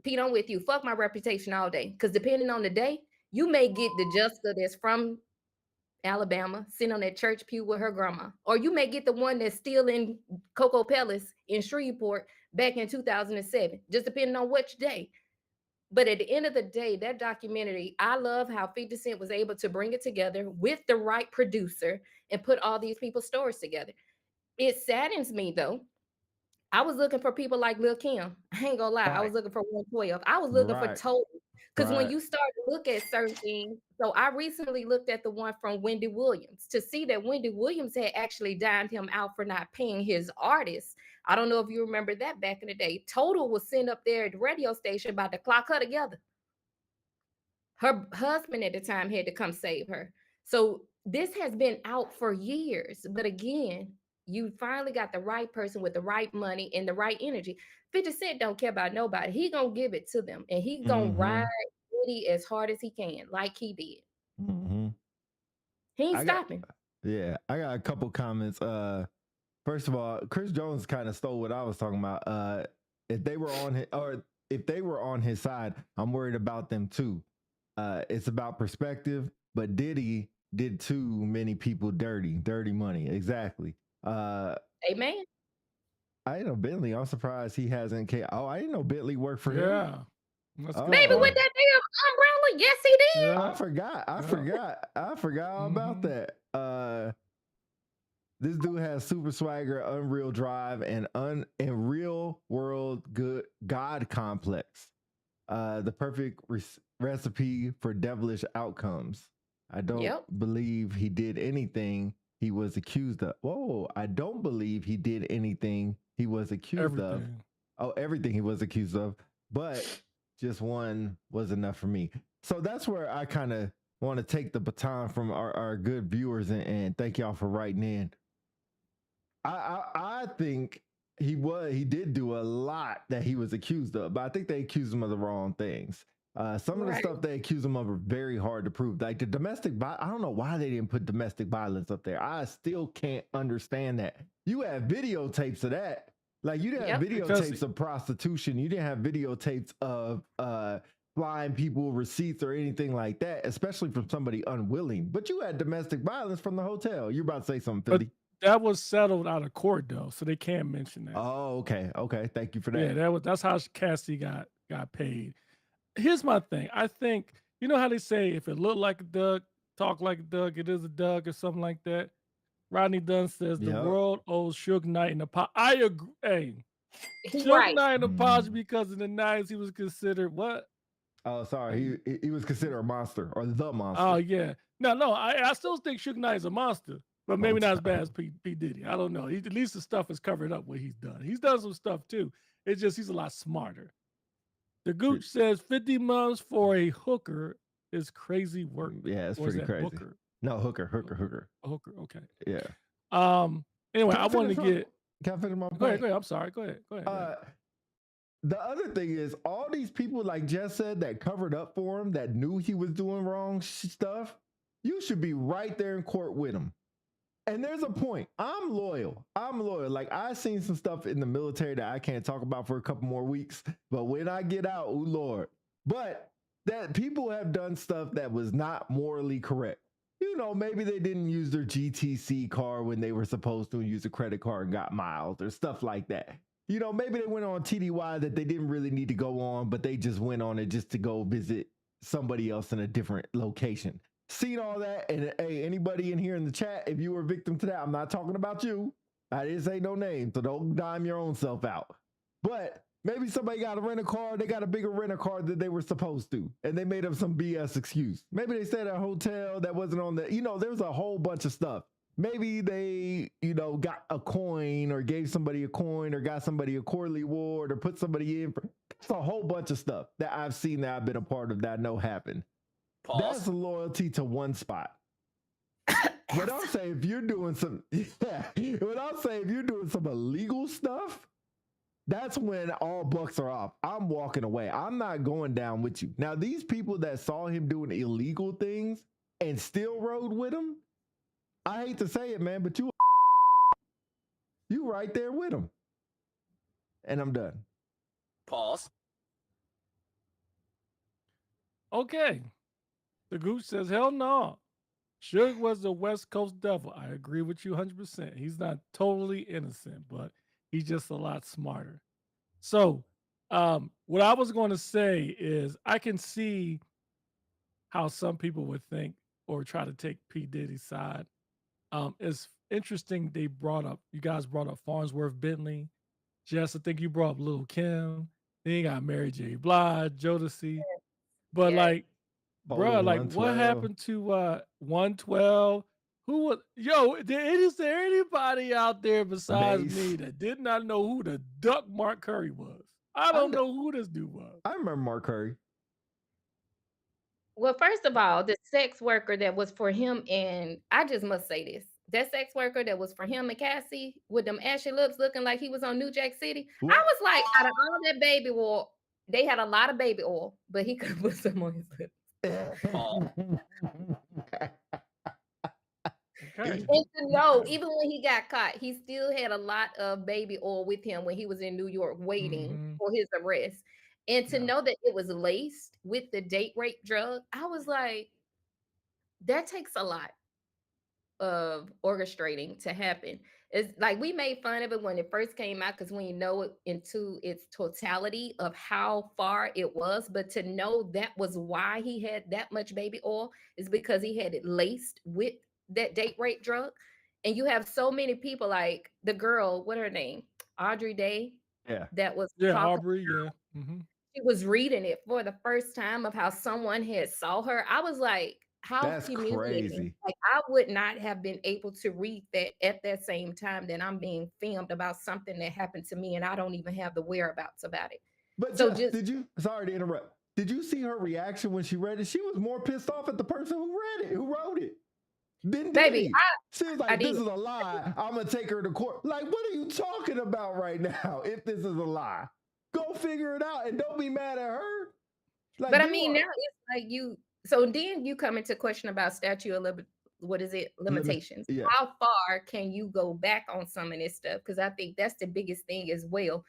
Pete, I'm with you. Fuck my reputation all day. Because depending on the day, you may get the Jessica that's from Alabama sitting on that church pew with her grandma. Or you may get the one that's still in Cocoa Palace in Shreveport back in 2007, just depending on which day. But at the end of the day, that documentary, I love how 50 Cent was able to bring it together with the right producer and put all these people's stories together. It saddens me though. I was looking for people like Lil Kim. I ain't gonna lie. I was Right. looking for 112. I was looking for Right. Total. Because when Right. you start to look at certain things, so I recently looked at the one from Wendy Williams to see that Wendy Williams had actually dined him out for not paying his artists. I don't know if you remember that back in the day. Total was sitting up there at the radio station about to clock her together. Her husband at the time had to come save her. So this has been out for years. But again, you finally got the right person with the right money and the right energy. 50 Cent don't care about nobody. He gonna give it to them and he gonna ride Diddy as hard as he can, like he did. Hmm. He ain't I got stopping. I got a couple comments. First of all, Chris Jones kind of stole what I was talking about. If they were on his, or if they were on his side, I'm worried about them too. It's about perspective, but Diddy did too many people dirty money. Exactly. Amen. I didn't know Bentley. I'm surprised he hasn't. Oh, I didn't know Bentley worked for him. Yeah. That's good Baby, for with him. that damn umbrella, yes, he did. I Yeah. forgot. I forgot all about Mhm. that. This dude has super swagger, unreal drive, and real world good God complex. The perfect recipe for devilish outcomes. I don't Yep. believe he did anything he was accused of. Whoa, I don't believe he did anything he was accused of. Everything. Oh, everything he was accused of, but just one was enough for me. So that's where I kind of want to take the baton from our good viewers and thank y'all for writing in. I think he did do a lot that he was accused of, but I think they accused him of the wrong things. Some of the Right. stuff they accused him of are very hard to prove. Like the domestic I don't know why they didn't put domestic violence up there. I still can't understand that. You have videotapes of that. Like you didn't have Yep. Because videotapes of prostitution. You didn't have videotapes of flying people receipts or anything like that, especially from somebody unwilling. But you had domestic violence from the hotel. You're about to say something, but Philly. that was settled out of court though, so they can't mention that. Oh, okay. Okay. Thank you for Yeah, that. that's how Cassie got paid. Here's my thing. I think you know how they say if it looked like a duck, talk like a duck, it is a duck or something like that. Rodney Dunn says the Yep. world owes Suge Knight an apology. I agree. Hey, He Suge right. Knight an apology Mm. because in the 90s he was considered what? Oh, sorry. He was considered a monster or the Oh monster. yeah. No, I still think Suge Knight is a monster, but maybe Long not as bad as time. P Diddy. I don't know. At least the stuff is covered up what he's done. He's done some stuff too. It's just he's a lot smarter. The Gooch says 50 months for a hooker is crazy work. Yeah, it's Or is pretty that crazy. Booker? No, hooker. A hooker. Okay. Yeah. Anyway, Can I I wanted finish to my get Can I finish my go ahead, point? I'm sorry. Go ahead. The other thing is all these people, like Jess said, that covered up for him, that knew he was doing wrong stuff, you should be right there in court with him. And there's a point. I'm loyal. Like I seen some stuff in the military that I can't talk about for a couple more weeks. But when I get out, oh Lord. But that people have done stuff that was not morally correct. You know, maybe they didn't use their GTC card when they were supposed to and use a credit card and got miles or stuff like that. You know, maybe they went on TDY that they didn't really need to go on, but they just went on it just to go visit somebody else in a different location. Seen all that, and hey, anybody in here in the chat, if you were a victim to that, I'm not talking about you. I didn't say no name, so don't dime your own self out. But maybe somebody got a rent a car, they got a bigger rent a car than they were supposed to, and they made up some BS excuse. Maybe they stayed at a hotel that wasn't on the, there's a whole bunch of stuff. Maybe they, got a coin or gave somebody a coin or got somebody a quarterly award or put somebody in. That's a whole bunch of stuff that I've seen that I've been a part of that I know happened. That's loyalty to one spot. What I'm saying, if you're doing some, illegal stuff, that's when all bucks are off. I'm walking away. I'm not going down with you. Now, these people that saw him doing illegal things and still rode with him, I hate to say it, man, but you right there with him. And I'm done. Okay. The Gooch says, hell no. Suge was the West Coast devil. I agree with you 100%. He's not totally innocent, but he's just a lot smarter. So, what I was going to say is I can see how some people would think or try to take P. Diddy's side. It's interesting you guys brought up Farnsworth Bentley. Jess, I think you brought up Lil' Kim. Then you got Mary J. Blige, Jodeci. But Yes. like, bruh, like what 112. happened to 112? Is there anybody out there besides Mace. me that did not know who the duck Mark Curry was? I don't know who this dude was. I remember Mark Curry. Well, first of all, the sex worker that was for him, and I just must say this. That sex worker that was for him and Cassie with them ashy lips looking like he was on New Jack City. What? I was like, out of all that baby, well, They had a lot of baby oil, but he could put some on his lips. Okay. And to know, even when he got caught, he still had a lot of baby oil with him when he was in New York waiting Mhm. for his arrest. And to Yeah. know that it was laced with the date rape drug, I was like, that takes a lot of orchestrating to happen. It's like we made fun of it when it first came out because when you know it into its totality of how far it was, but to know that was why he had that much baby oil is because he had it laced with that date rape drug. And you have so many people like the girl, what her name? Audrey Day, Yeah. that was Yeah, talking, Aubrey. Yeah. Mhm. she was reading it for the first time of how someone had saw her. I was like, how That's humiliating. crazy. Like I would not have been able to read that at that same time that I'm being filmed about something that happened to me and I don't even have the whereabouts about it. But So Jess, just did you? Sorry to interrupt. Did you see her reaction when she read it? She was more pissed off at the person who read it, who wrote it, than baby, Diddy. She was I like, did. "This is a lie. I'm gonna take her to court." Like, what are you talking about right now? If this is a lie, go figure it out, and don't be mad at her. Like But I you mean, are now it's like you. So then you come into question about statute of what is it? limit. Limitations. Yeah, How far can you go back on some of this stuff? Because I think that's the biggest thing as well.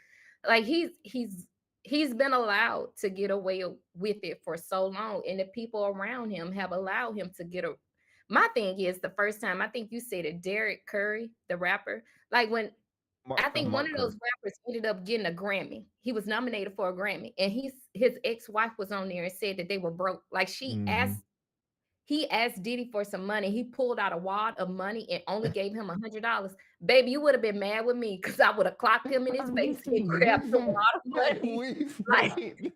Like he's been allowed to get away with it for so long, and the people around him have allowed him to get a. My thing is the first time I think you said it, Derek Curry, the rapper, like when I think one Mark of Curry. those rappers ended up getting a Grammy. He was nominated for a Grammy, and his ex-wife was on there and said that they were broke. Like Mm-hmm. he asked Diddy for some money. He pulled out a wad of money and only gave him $100. Baby, you would have been mad with me because I would have clocked him in his face and we grabbed the fight. wad of money. We Like fight. you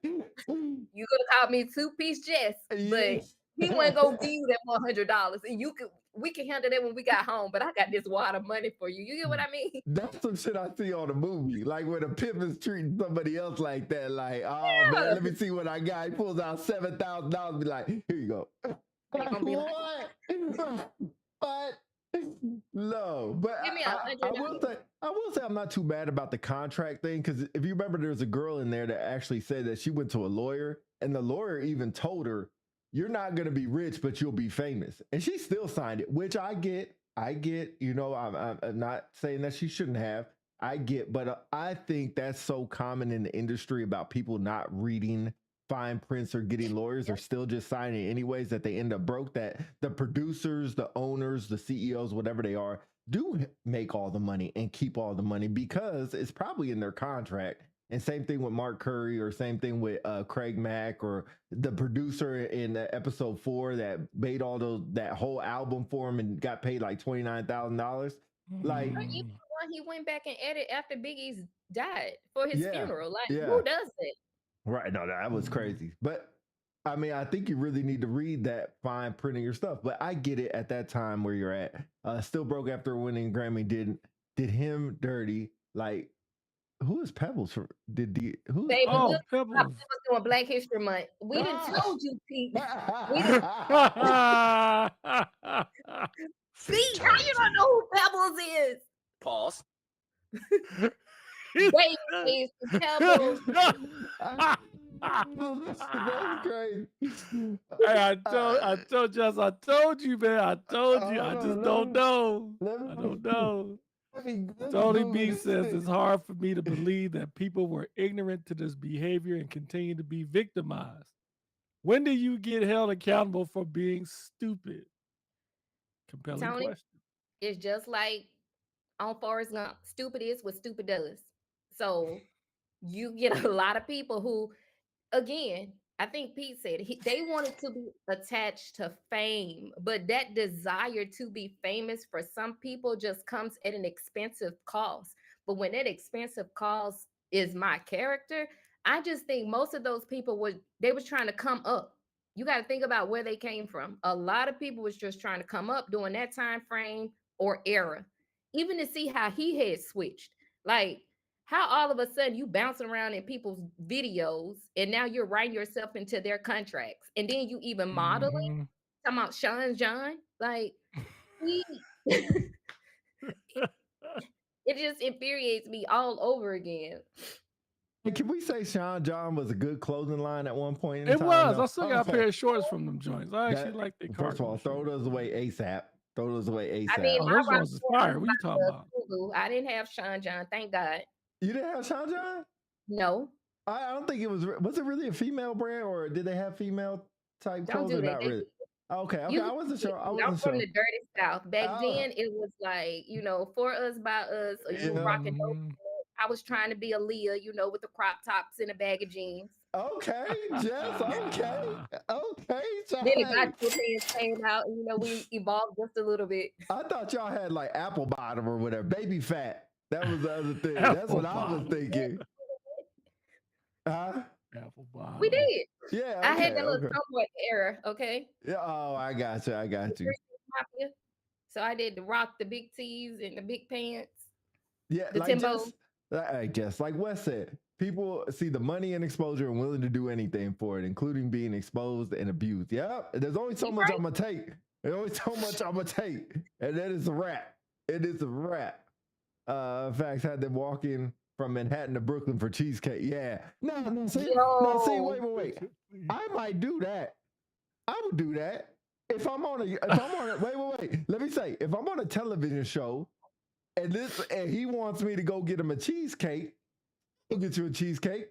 could have called me two-piece Jess, but Yes. he wasn't gonna give you that $100. And we can handle that when we got home, but I got this wad of money for you. You get what I mean? That's some shit I see on a movie. Like when a pimp is treating somebody else like that, like, oh man, Yeah. let me see what I got. He pulls out $7,000, be like, here you go. They're gonna be like, What? But no, but give me I, I, $100. I will say I will say I'm not too bad about the contract thing because if you remember, there was a girl in there that actually said that she went to a lawyer and the lawyer even told her, "You're not going to be rich, but you'll be famous," and she still signed it, which I get. I get. You know, I'm not saying that she shouldn't have. I get, but I think that's so common in the industry about people not reading fine prints or getting lawyers or still just signing anyways that they end up broke, that the producers, the owners, the CEOs, whatever they are, do make all the money and keep all the money because it's probably in their contract. And same thing with Mark Curry, or same thing with Craig Mack, or the producer in episode 4 that made all those, that whole album for him and got paid like $29,000. Like, Or even Mm. the one he went back and edited after Biggie's died for his yeah, funeral. Like, yeah. who does that? Right. No, that was Mhm. crazy. But I mean, I think you really need to read that fine print of your stuff. But I get it at that time where you're at. Still broke after winning Grammy did him dirty. Like, who is Pebbles for? Did the who's Baby, we'll Oh, Pebbles? talk about Pebbles. Pebbles doing Black History Month. We didn't told you, Pete. We didn't Pete, how you don't Fatality. know who Pebbles is? Pause. Baby, it's Pebbles. That's crazy. Hey, Uh, I told you, I told you, man. I told you. I hold just on, don't know. let I me, don't know. let me Tony Google B this says thing. it's hard for me to believe that people were ignorant to this behavior and continue to be victimized. When do you get held accountable for being stupid? Compelling Tony question. is just like on Forrest Gump. Stupid is what stupid does. So you get a lot of people who again, I think Pete said they wanted to be attached to fame, but that desire to be famous for some people just comes at an expensive cost. But when that expensive cost is my character, I just think most of those people were they was trying to come up. You got to think about where they came from. A lot of people was just trying to come up during that time frame or era. Even to see how he had switched. Like how all of a sudden you bouncing around in people's videos and now you're writing yourself into their contracts and then you even modeling Mhm. talking about Sean John like he it just infuriates me all over again. Hey, can we say Sean John was a good clothing line at one point in It time? was. though? I still got a Okay. pair of shorts from them joints. I actually That- like their First of all, cargo throw shorts. those away ASAP. Throw those away I mean, ASAP. Oh, I those rocked joints is more fire. What you talking the about? Lulu. I didn't have Sean John, thank God. You didn't have Sean John? No, I don't think it was. Was it really a female brand, or did they have female type don't clothes, do or that. not really? Okay, You I look wasn't at sure. I me, I'm wasn't from sure. the dirty South. Back Oh, then, it was like, for us, by us, or you were yeah. rocking those. I was trying to be a Leah, with the crop tops and a bag of jeans. Okay, Jess. Okay, okay. Then the Hey, gotcha pants came out, and we evolved just a little bit. I thought y'all had like apple bottom or whatever, baby fat. That was the other thing. That's Apple what I was bottom. thinking. Huh? Apple bottom. We did. Yeah. I had Okay. that little Okay. tomboy era, okay? Yeah. Oh, I got you. I got you. Mafia. So I did rock the big tees and the big pants, Yeah, the like Timbo. just like Wes said, people see the money and exposure and willing to do anything for it, including being exposed and abused. Yep, there's only so You much right. I'm gonna take. There's only so much I'm gonna take, and that is a wrap. It is a wrap. In fact, had them walking from Manhattan to Brooklyn for cheesecake. Yeah, no, see, Yo. wait. I might do that. I would do that if I'm on a. Wait. Let me say, if I'm on a television show, and he wants me to go get him a cheesecake, I'll get you a cheesecake.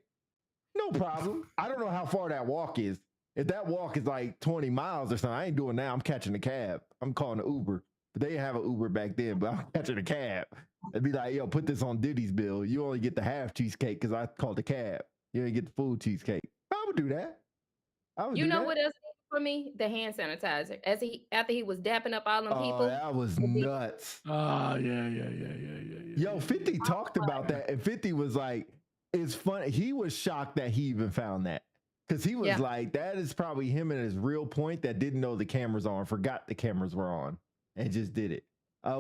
No problem. I don't know how far that walk is. If that walk is like 20 miles or something, I ain't doing that. I'm catching a cab. I'm calling an Uber. But they didn't have an Uber back then, but I'm catching a cab. It'd be like, yo, put this on Diddy's bill. You only get the half cheesecake because I called the cab. You ain't get the full cheesecake. I would do that. I would You do know that. what else for me? The hand sanitizer. After he was dapping up all them people. That was nuts. Yeah. Yo, 50 talked about that, and 50 was like, it's funny. He was shocked that he even found that. Because he was like, that is probably him at his real point that didn't know the cameras on, forgot the cameras were on, and just did it.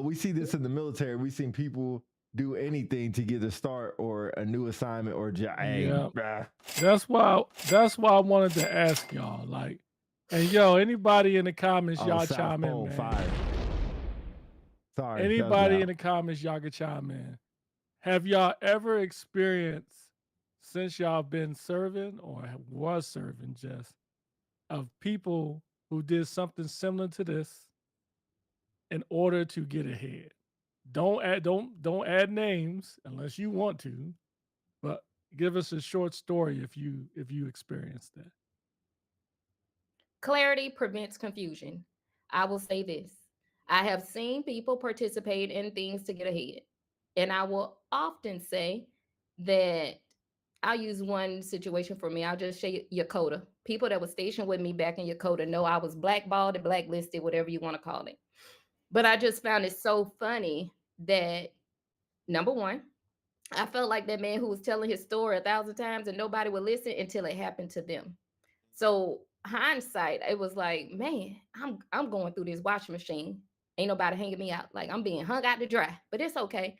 We see this in the military. We've seen people do anything to get a start or a new assignment or job. Yeah. That's why I wanted to ask y'all, like, and yo, anybody in the comments, y'all South chime Pole, in, man. fire. Sorry. Anybody in the comments, y'all can chime in. Have y'all ever experienced, since y'all been serving or was serving, just of people who did something similar to this in order to get ahead? Don't add names unless you want to, but give us a short story if you experienced that. Clarity prevents confusion. I will say this. I have seen people participate in things to get ahead. And I will often say that I'll use one situation for me. I'll just say Yakota. People that were stationed with me back in Yakota know I was blackballed and blacklisted, whatever you want to call it. But I just found it so funny that, number one, I felt like that man who was telling his story 1,000 times and nobody would listen until it happened to them. So hindsight, it was like, man, I'm going through this washing machine. Ain't nobody hanging me out. Like I'm being hung out to dry, but it's okay.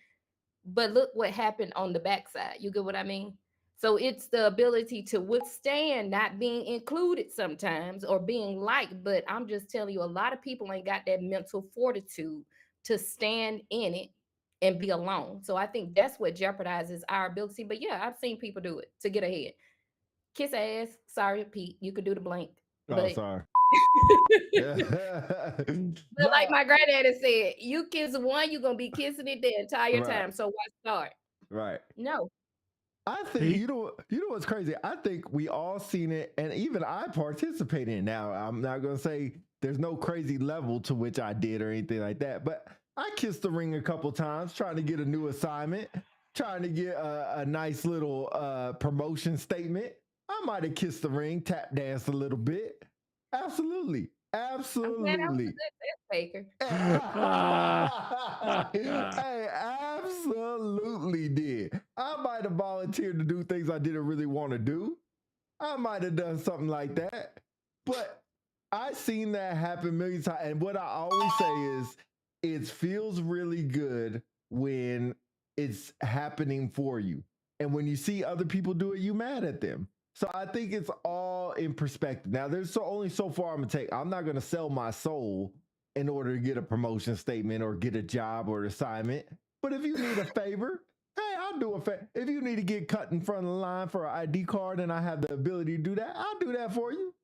But look what happened on the backside. You get what I mean? So it's the ability to withstand not being included sometimes or being liked. But I'm just telling you, a lot of people ain't got that mental fortitude to stand in it and be alone. So I think that's what jeopardizes our ability. But yeah, I've seen people do it to get ahead. Kiss ass. Sorry, Pete. You could do the blank. Oh, sorry. But like my granddaddy said, you kiss one, you're gonna be kissing it the entire time. So why start? Right. No. I think you know what's crazy. I think we all seen it, and even I participate in it. Now, I'm not gonna say there's no crazy level to which I did or anything like that, but I kissed the ring a couple times, trying to get a new assignment, trying to get a nice little promotion statement. I might have kissed the ring, tap danced a little bit. Absolutely. I'm glad I was a good test taker. Hey, absolutely did. I might have volunteered to do things I didn't really want to do. I might have done something like that. But I've seen that happen millions of times. And what I always say is it feels really good when it's happening for you. And when you see other people do it, you mad at them. So I think it's all in perspective. Now, there's only so far I'm going to take. I'm not going to sell my soul in order to get a promotion statement or get a job or an assignment. But if you need a favor, Hey, I'll do a favor. If you need to get cut in front of the line for an ID card and I have the ability to do that, I'll do that for you.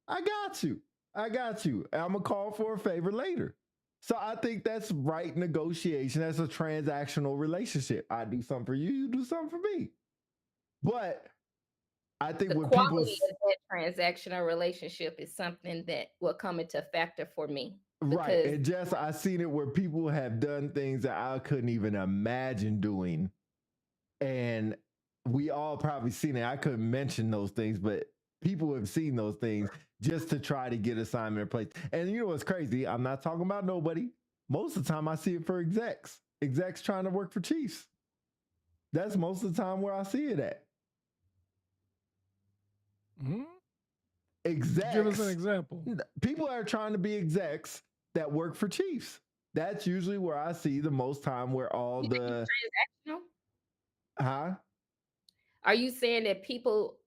I got you. I got you. I'm going to call for a favor later. So I think that's right negotiation. That's a transactional relationship. I do something for you, you do something for me. But I think The when people quality of that transactional relationship is something that will come into factor for me. right, Because and just I seen it where people have done things that I couldn't even imagine doing, and we all probably seen it. I couldn't mention those things, but people have seen those things just to try to get assignment in place. And you know what's crazy? I'm not talking about nobody. Most of the time, I see it for execs trying to work for chiefs. That's most of the time where I see it at. Execs. Give us an example. People are trying to be execs that work for chiefs. That's usually where I see the most time where all you think the it's transactional? huh? Are you saying that people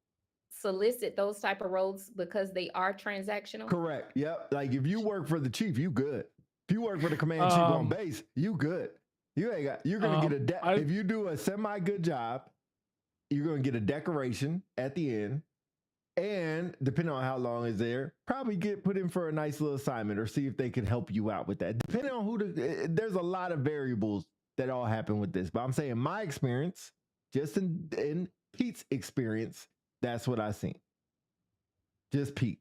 solicit those type of roles because they are transactional? Correct. Yep. Like if you work for the chief, you good. If you work for the command chief on base, you good. You ain't got. You're gonna get a. If you do a semi good job, you're gonna get a decoration at the end, and depending on how long is there, probably get put in for a nice little assignment or see if they can help you out with that. Depending on who there's a lot of variables that all happen with this. But I'm saying my experience, just in Pete's experience, that's what I seen. Just Pete.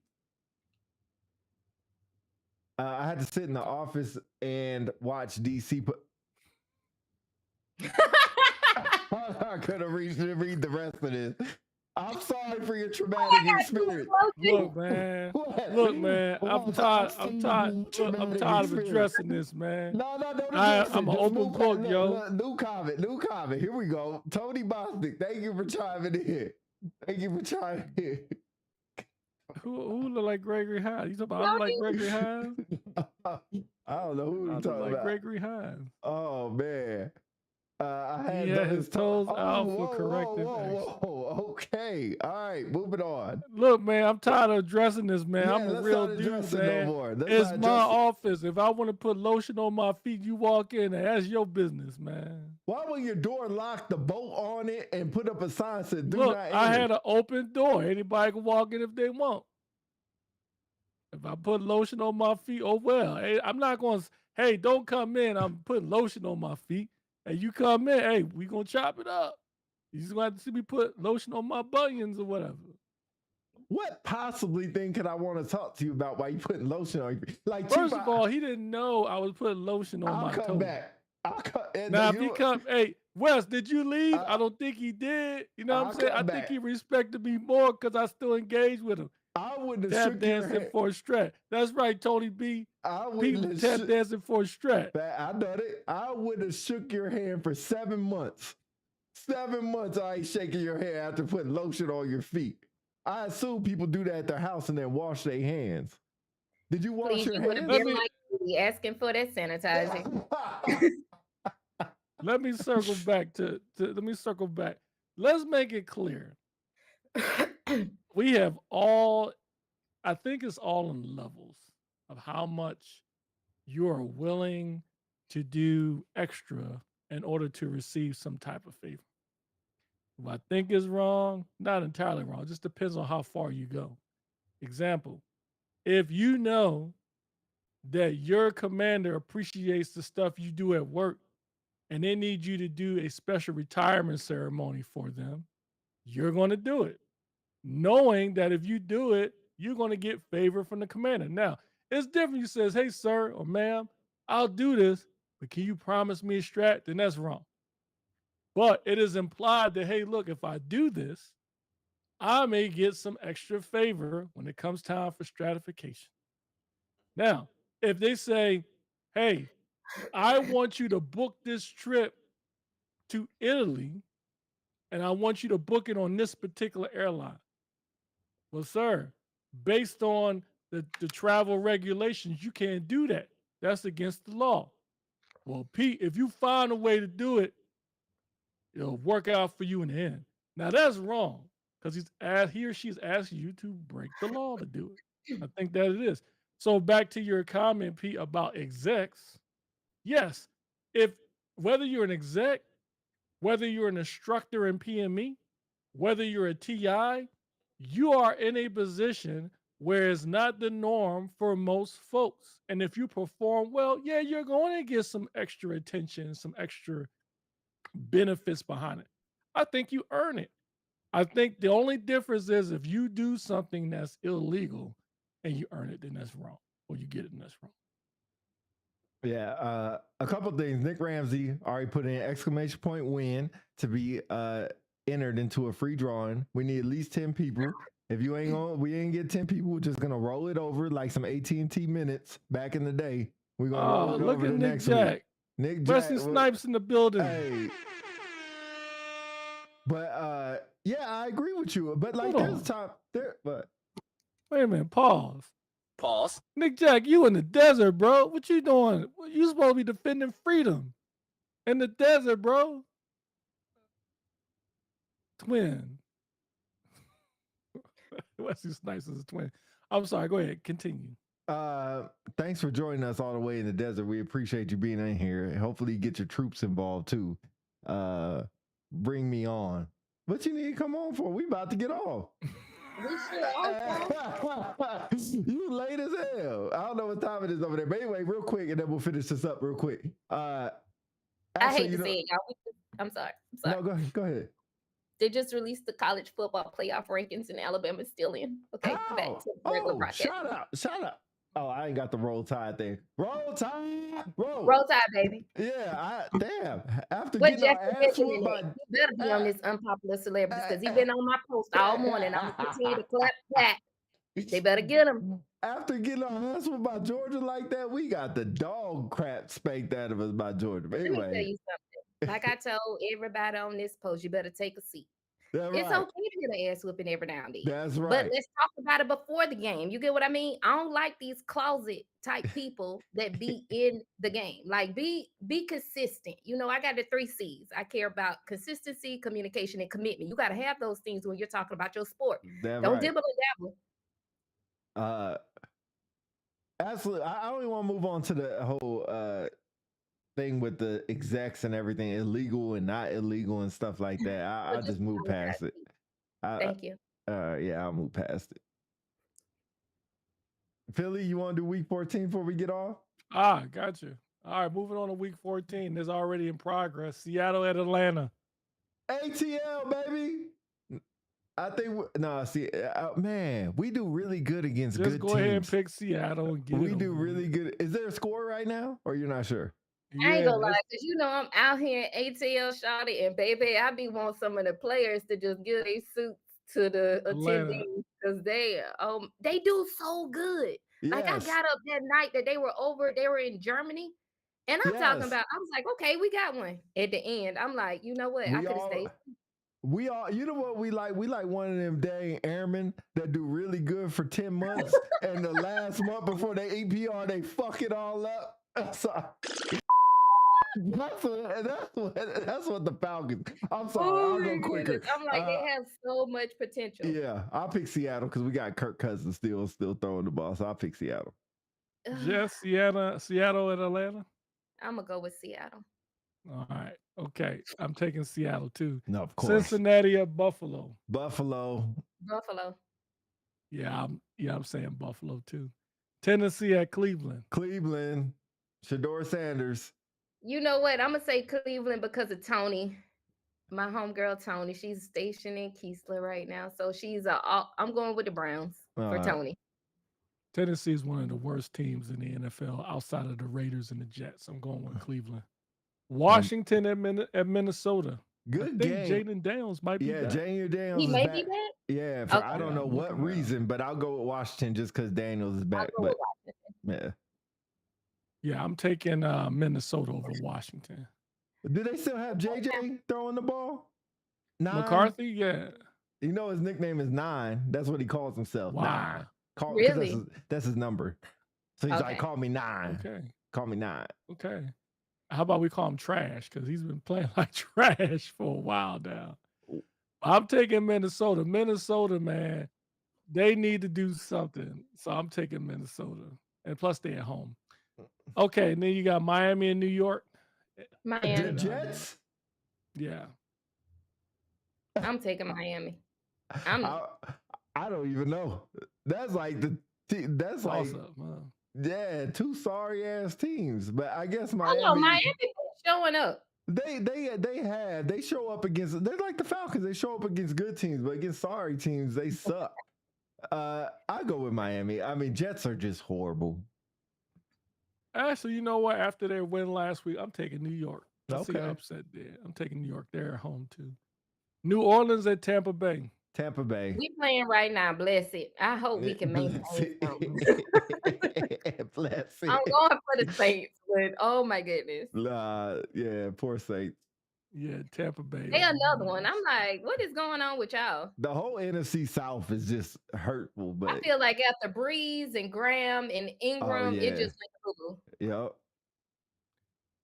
I had to sit in the office and watch DC put. I couldn't read the rest of this. I'm sorry for your traumatic experience. Look, man. Look, man. I'm tired of addressing this, man. No, don't I'm an open book, yo. New comment. Here we go. Tony Bostic, thank you for chiming in. Who look like Gregory Hines? You talking about I look like Gregory Hines? I don't know who I you look talking like about. Gregory Hines. Oh man. He had his toes out for corrective action. Okay. All right. Moving on. Look, man, I'm tired of addressing this, man. Yeah, I'm a let's real not dude, address it man. no more. Let's It's not my address it. office. If I want to put lotion on my feet, you walk in and that's your business, man. Why would your door lock the bolt on it and put up a sign that said, "Do Look, not I enter"? had an open door. Anybody can walk in if they want. If I put lotion on my feet, oh well. Hey, I'm not going to, hey, don't come in. I'm putting lotion on my feet. Hey, you come in, hey, we going to chop it up. You just going to have to see me put lotion on my bunions or whatever. What possibly thing could I want to talk to you about while you putting lotion on your feet? Like, First of all, he didn't know I was putting lotion on I'll my come toes. back. Now, if he come, hey, Wes, did you leave? I don't think he did. You know what I'm saying? I think he respected me more because I still engaged with him. I wouldn't tap have shook your dancing hand. for a strat. That's right, Tony B. I Pete wouldn't was have tap dancing for a strat. I done it. I would have shook your hand for 7 months. 7 months I ain't shaking your hand after putting lotion on your feet. I assume people do that at their house and then wash their hands. Did you wash your would have hands? been like asking for that sanitizer. Let me circle back let me circle back. Let's make it clear. We have all, I think it's all in levels of how much you are willing to do extra in order to receive some type of favor. If I think is wrong, not entirely wrong. It just depends on how far you go. Example, if you know that your commander appreciates the stuff you do at work and they need you to do a special retirement ceremony for them, you're going to do it, knowing that if you do it, you're going to get favor from the commander. Now, it's different. You says, hey, sir or ma'am, I'll do this, but can you promise me a strat? Then that's wrong. But it is implied that, hey, look, if I do this, I may get some extra favor when it comes time for stratification. Now, if they say, hey, I want you to book this trip to Italy, and I want you to book it on this particular airline. Well, sir, based on the travel regulations, you can't do that. That's against the law. Well, Pete, if you find a way to do it, it'll work out for you in the end. Now, that's wrong because he or she's asking you to break the law to do it. I think that it is. So back to your comment, Pete, about execs. Yes, if whether you're an exec whether you're an instructor in PME, whether you're a TI, you are in a position where it's not the norm for most folks. And if you perform well, yeah, you're going to get some extra attention, some extra benefits behind it. I think you earn it. I think the only difference is if you do something that's illegal and you earn it, then that's wrong, or you get it and that's wrong. Yeah, a couple things. Nick Ramsey already put in exclamation point win to be entered into a free drawing. We need at least 10 people. If you ain't on, we ain't get 10 people. We're just gonna roll it over like some AT&T minutes back in the day. We're gonna roll it Look over at to Nick next Jack. week. Nick Wesley Jack, Snipes in the building. hey. But yeah, I agree with you. But like, Hold there's on. time there. But Wait a minute, pause. Nick Jack, you in the desert, bro. What you doing? You supposed to be defending freedom in the desert, bro. Twin. Wesley Snipes is a twin. I'm sorry. Go ahead. Continue. Thanks for joining us all the way in the desert. We appreciate you being in here. Hopefully, you get your troops involved too. Bring me on. What you need to come on for? We about to get off. You late as hell. I don't know what time it is over there. But anyway, real quick, and then we'll finish this up real quick. I hate to say it, y'all. I'm sorry. No, go ahead. They just released the college football playoff rankings, and Alabama's still in. Okay, back to regular broadcast. Shout out. Oh, I ain't got the roll tide thing. Roll tide, roll tide, baby. Yeah, damn. After what getting our ass whooped by, you better be on this unpopular celebrities because he's been on my post all morning. I'm gonna continue to clap back. They better get him. After getting our ass whooped by Georgia like that, we got the dog crap spanked out of us by Georgia. But anyway, let me tell you something. Like I told everybody on this post, you better take a seat. That's it's right. okay to get an ass whooping every now and then. That's right. But let's talk about it before the game. You get what I mean? I don't like these closet type people that be in the game. Like be consistent. You know, I got the 3 C's. I care about consistency, communication, and commitment. You got to have those things when you're talking about your sport. Don't dibble and dabble. Absolutely. I only want to move on to the whole thing with the execs and everything, illegal and not illegal and stuff like that. I just move past it. Thank you. Yeah, I'll move past it. Philly, you want to do week 14 before we get off? Got you. All right, moving on to week 14. There's already in progress. Seattle at Atlanta. ATL, baby. I think man, we do really good against just good go teams. Ahead and pick Seattle and get we do really good. Is there a score right now, or you're not sure? I ain't gonna lie, because you know I'm out here in ATL, shawty, and baby, I be want some of the players to just give their suits to the attendees because they do so good. Yes. Like I got up that night that they were in Germany, and I'm talking about. I was like, okay, we got one at the end. I'm like, you know what? I could have stayed. We all, you know what we like? We like one of them dang airmen that do really good for 10 months, and the last month before they APR, they fuck it all up. Sorry. That's what the Falcons. I'm sorry, I'll go quicker. I'm like, they have so much potential. Yeah, I'll pick Seattle because we got Kirk Cousins still throwing the ball, so I'll pick Seattle. Just Seattle and Atlanta? I'm going to go with Seattle. All right. Okay. I'm taking Seattle too. No, of course. Cincinnati at Buffalo. Buffalo. Yeah, I'm saying Buffalo too. Tennessee at Cleveland. Cleveland. Shador Sanders. You know what? I'm going to say Cleveland because of Tony. My homegirl, Tony. She's stationed in Keesler right now. So I'm going with the Browns for Tony. Tennessee is one of the worst teams in the NFL outside of the Raiders and the Jets. I'm going with Cleveland. Washington at Minnesota. Good I game. Jaden Daniels might be back. Jaden Daniels he is may back. be back? Yeah, for I don't know what reason, but I'll go with Washington just because Daniels is back. But yeah, I'm taking Minnesota over Washington. Do they still have JJ throwing the ball? 9? McCarthy, yeah. You know his nickname is 9. That's what he calls himself. Wow. 9. Really? That's his number. So he's like, call me 9. Okay. Call me 9. Okay. How about we call him Trash? Because he's been playing like trash for a while now. I'm taking Minnesota. Minnesota, man, they need to do something. So I'm taking Minnesota. And plus, they're at home. Okay, and then you got Miami and New York. Miami. The Jets? Yeah. I'm taking Miami. I'm I I don't even know. That's like that's Toss like up. Huh? yeah, two sorry ass teams. But I guess I know Miami Miami been showing up. they show up against they're like the Falcons. They show up against good teams, but against sorry teams they suck. I go with Miami. I mean, Jets are just horrible. Actually, you know what? After their win last week, I'm taking New York. I see an Okay, upset there. I'm taking New York. They're at home too. New Orleans at Tampa Bay. Tampa Bay. We playing right now. Bless it. I hope we can maintain Bless something. it. Bless I'm it. going for the Saints, but oh my goodness. Yeah, poor Saints. Yeah, Tampa Bay They over another New one. I'm Orleans. like, what is going on with y'all? The whole NFC South is just hurtful, I but feel like after Breeze and Graham and oh Ingram, it yeah, just went boo. yep.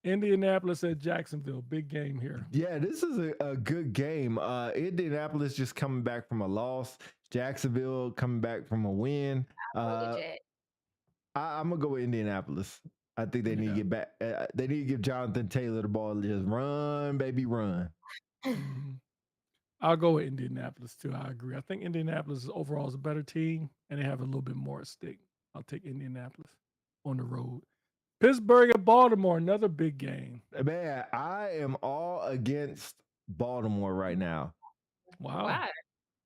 Indianapolis at Jacksonville. Big game here. Yeah, this is a good game. Indianapolis just coming back from a loss. Jacksonville coming back from a win. I'm gonna go with Indianapolis. I think they need to get back. They need to give Jonathan Taylor the ball. Just run, baby, run. Mhm. I'll go with Indianapolis too. I agree. I think Indianapolis overall is a better team, and they have a little bit more at stake. I'll take Indianapolis on the road. Pittsburgh at Baltimore, another big game. Man, I am all against Baltimore right now. Wow. Why?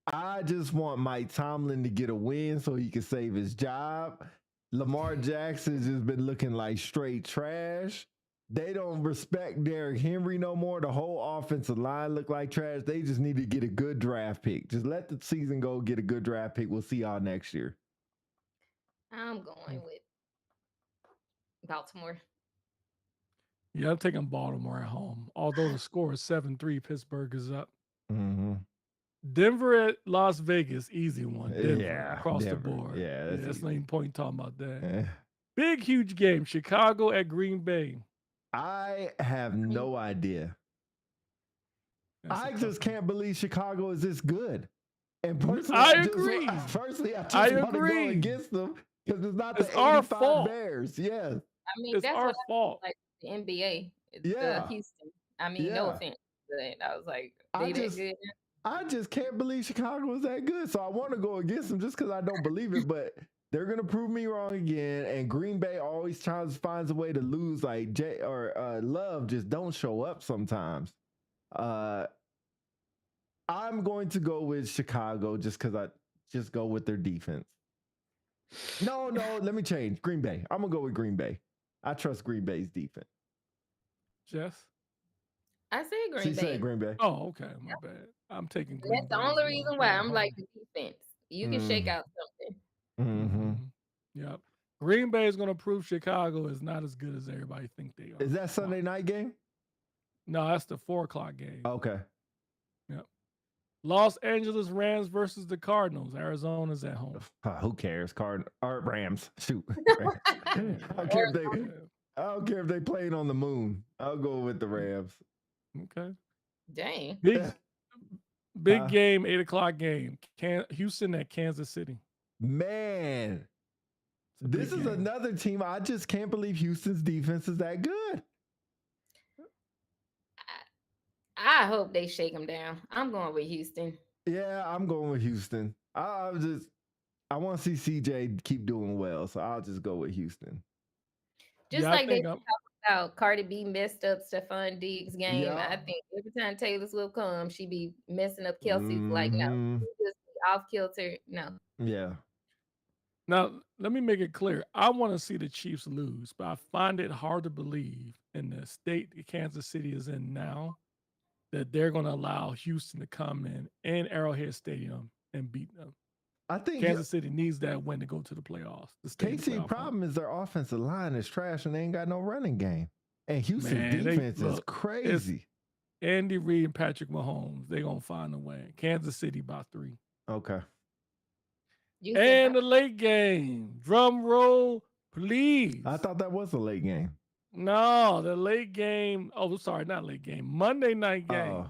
I just want Mike Tomlin to get a win so he can save his job. Lamar Jackson's just been looking like straight trash. They don't respect Derrick Henry no more. The whole offensive line look like trash. They just need to get a good draft pick. Just let the season go, get a good draft pick. We'll see y'all next year. I'm going with Baltimore. Yeah, I'm taking Baltimore at home. Although the score is 7-3, Pittsburgh is up. Mm-hmm. Denver at Las Vegas, easy one. Denver Yeah, across Denver. the board. Yeah, That's easy. not even point talking about that. Eh. Big, huge game. Chicago at Green Bay. I have no idea. That's a I tough just one. can't believe Chicago is this good. And personally, I just- agree. Personally, I just I want to go agree. against them because it's not It's the our 85 fault. Bears. Yes. I mean, It's that's our what I fault. like the NBA. Yeah. Houston. I mean, no Yeah. offense, but I was like, I they that just- good. I just can't believe Chicago is that good. So I want to go against them just because I don't believe it, but they're gonna prove me wrong again. And Green Bay always finds a way to lose. Like Jay or Love just don't show up sometimes. I'm going to go with Chicago just because I just go with their defense. No, let me change. Green Bay. I'm gonna go with Green Bay. I trust Green Bay's defense. Jess? I said Green She Bay. said Green Bay. Oh, okay. My bad. I'm taking Green That's the Bay as only well. reason They're why at I'm like home. the defense. You can shake out something. Mm-hmm. Yep. Green Bay is going to prove Chicago is not as good as everybody think they are. Is that Sunday night game? No, that's the 4:00 game. Okay. Yep. Los Angeles Rams versus the Cardinals. Arizona's at home. Who cares? Rams. Shoot. I don't care if they playing on the moon. I'll go with the Rams. Okay. Dang. Big game, 8:00 game. Houston at Kansas City. Man, this is another team. I just can't believe Houston's defense is that good. I hope they shake them down. I'm going with Houston. Yeah, I'm going with Houston. I want to see CJ keep doing well, so I'll just go with Houston. Just like they talk about Cardi B messed up Stephon Diggs' game. Yeah. I think every time Taylor Swift comes, she be messing up Kelsey's. Like, no, just off kilter. No. Yeah. Now, let me make it clear. I want to see the Chiefs lose, but I find it hard to believe in the state that Kansas City is in now that they're going to allow Houston to come in Arrowhead Stadium and beat them. I think Kansas City needs that win to go to the playoffs. KC problem is their offensive line is trash and they ain't got no running game. And Houston's defense is crazy. Andy Reid and Patrick Mahomes, they're going to find a way. Kansas City by 3. Okay. And the late game. Drum roll, please. I thought that was a late game. No, the late game. Oh, sorry, not late game. Monday night game.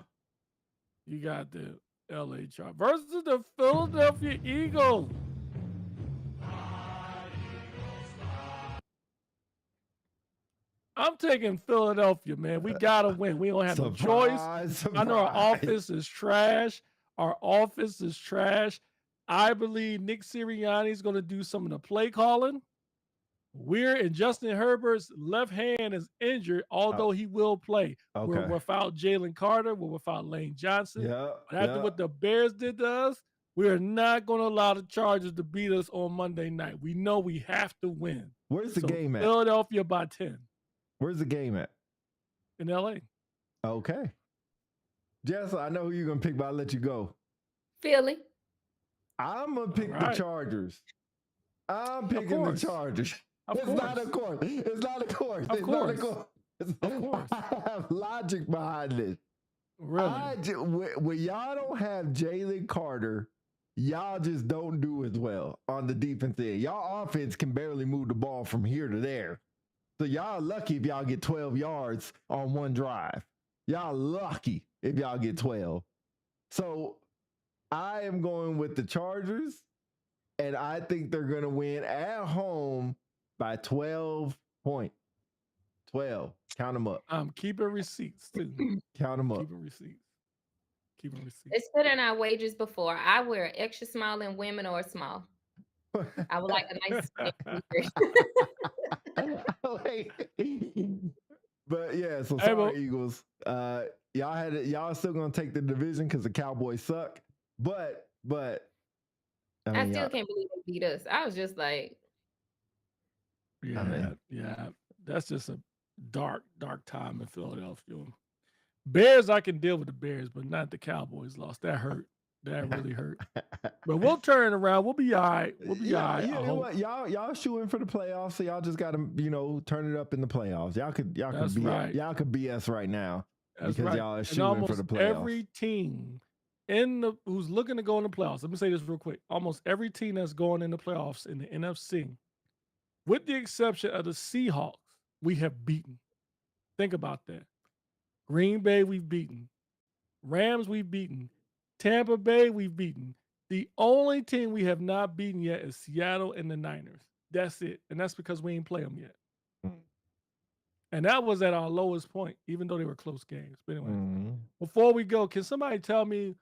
You got the LA Chargers versus the Philadelphia Eagles. I'm taking Philadelphia, man. We gotta win. We don't have no choice. Surprise, I know our surprise. offense is trash. Our offense is trash. I believe Nick Sirianni is going to do some of the play calling. We're and Justin Herbert's left hand is injured, although he will play. We're Okay. without Jalen Carter. We're without Lane Johnson. Yeah. But after what the Bears did to us, we are not going to allow the Chargers to beat us on Monday night. We know we have to win. Where's the game at? Philadelphia by 10 Where's the game at? in LA. Okay. Jess, I know who you're going to pick, but I'll let you go. Philly. I'm going to pick the Chargers. I'm picking the Chargers. It's not a course. It's not a course. It's not a course. Of course. I have logic behind this. Really? When y'all don't have Jalen Carter, y'all just don't do as well on the defense end. Y'all offense can barely move the ball from here to there. So y'all lucky if y'all get 12 yards on one drive. Y'all lucky if y'all get 12. So I am going with the Chargers, and I think they're going to win at home by 12 points. 12. Count them up. I'm keeping receipts, too. Count them up. Keeping receipts. Keeping receipts. It's put in our wages before. I wear extra small in women or small. I would like a nice But yeah, so sorry, Eagles. Y'all still gonna take the division because the Cowboys suck. But I still can't believe they beat us. I was just like, yeah. That's just a dark time in Philadelphia. Bears, I can deal with the Bears, but not the Cowboys lost. That hurt. That really hurt. But we'll turn it around. We'll be all right. We'll be all right. You know what? Y'all shooting for the playoffs, so y'all just got to, turn it up in the playoffs. Y'all could BS right now. That's because right. y'all are shooting for the playoffs. Every team who's looking to go in the playoffs. Let me say this real quick. Almost every team that's going in the playoffs in the NFC, with the exception of the Seahawks, we have beaten. Think about that. Green Bay, we've beaten. Rams, we've beaten. Tampa Bay, we've beaten. The only team we have not beaten yet is Seattle and the Niners. That's it. And that's because we ain't play them yet. And that was at our lowest point, even though they were close games. But anyway, before we go, can somebody tell me,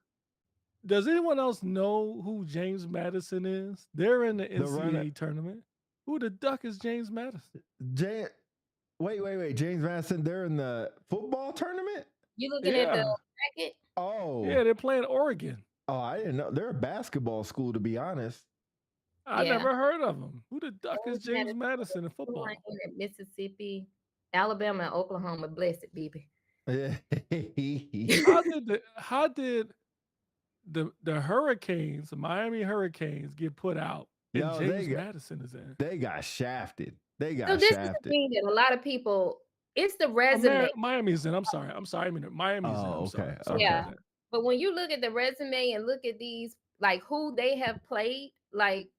does anyone else know who James Madison is? They're in the NCAA tournament. Who the duck is James Madison? Wait. James Madison, they're in the football tournament? You looking at the bracket? Oh. Yeah, they're playing Oregon. Oh, I didn't know. They're a basketball school, to be honest. I never heard of them. Who the duck is James Madison in football? Mississippi, Alabama, and Oklahoma. Blessed, baby. How did the Hurricanes, the Miami Hurricanes, get put out? And James Madison is in. They got shafted. This is the thing that a lot of people. It's the resume. Miami's in. I'm sorry. I mean, Miami's in. I'm sorry. Yeah. But when you look at the resume and look at these, like who they have played, like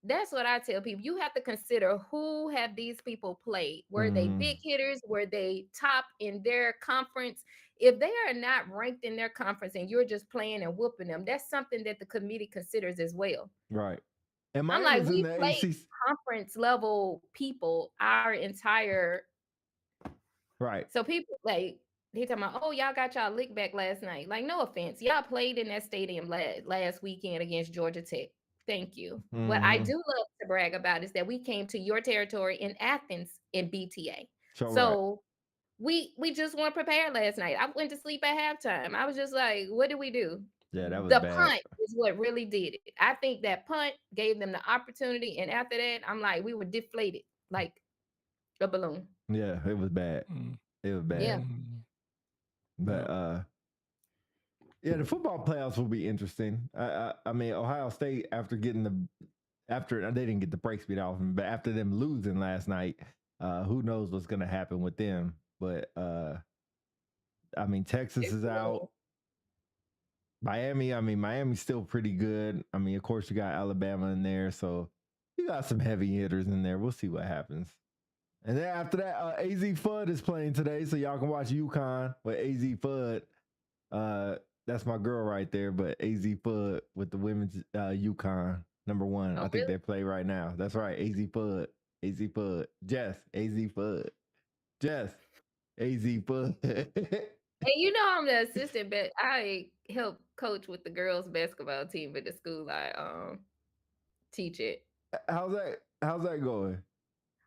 that's what I tell people. You have to consider who have these people played. Were they big hitters? Were they top in their conference? If they are not ranked in their conference and you're just playing and whooping them, that's something that the committee considers as well. Right. And I'm like, we played conference level people our entire. Right. So people like they talking about, oh, y'all got y'all lick back last night. Like, no offense, y'all played in that stadium last weekend against Georgia Tech. Thank you. What I do love to brag about is that we came to your territory in Athens in BTA. So we just weren't prepared last night. I went to sleep at halftime. I was just like, what did we do? Yeah, that was the bad. Punt is what really did it. I think that punt gave them the opportunity, and after that, I'm like, we were deflated like a balloon. Yeah, it was bad. It was bad. Yeah. But the football playoffs will be interesting. I mean, Ohio State after they didn't get the brakes beat off them, but after them losing last night, who knows what's going to happen with them? But I mean, Texas is out. Miami's still pretty good. I mean, of course, you got Alabama in there, so you got some heavy hitters in there. We'll see what happens. And then after that, AZ Fudd is playing today, so y'all can watch UConn with AZ Fudd. That's my girl right there, but AZ Fudd with the women's UConn #1. I think they play right now. That's right, AZ Fudd. Jess, AZ Fudd. Jess, AZ Bud. And I'm the assistant, but I help coach with the girls basketball team at the school I teach it. How's that going?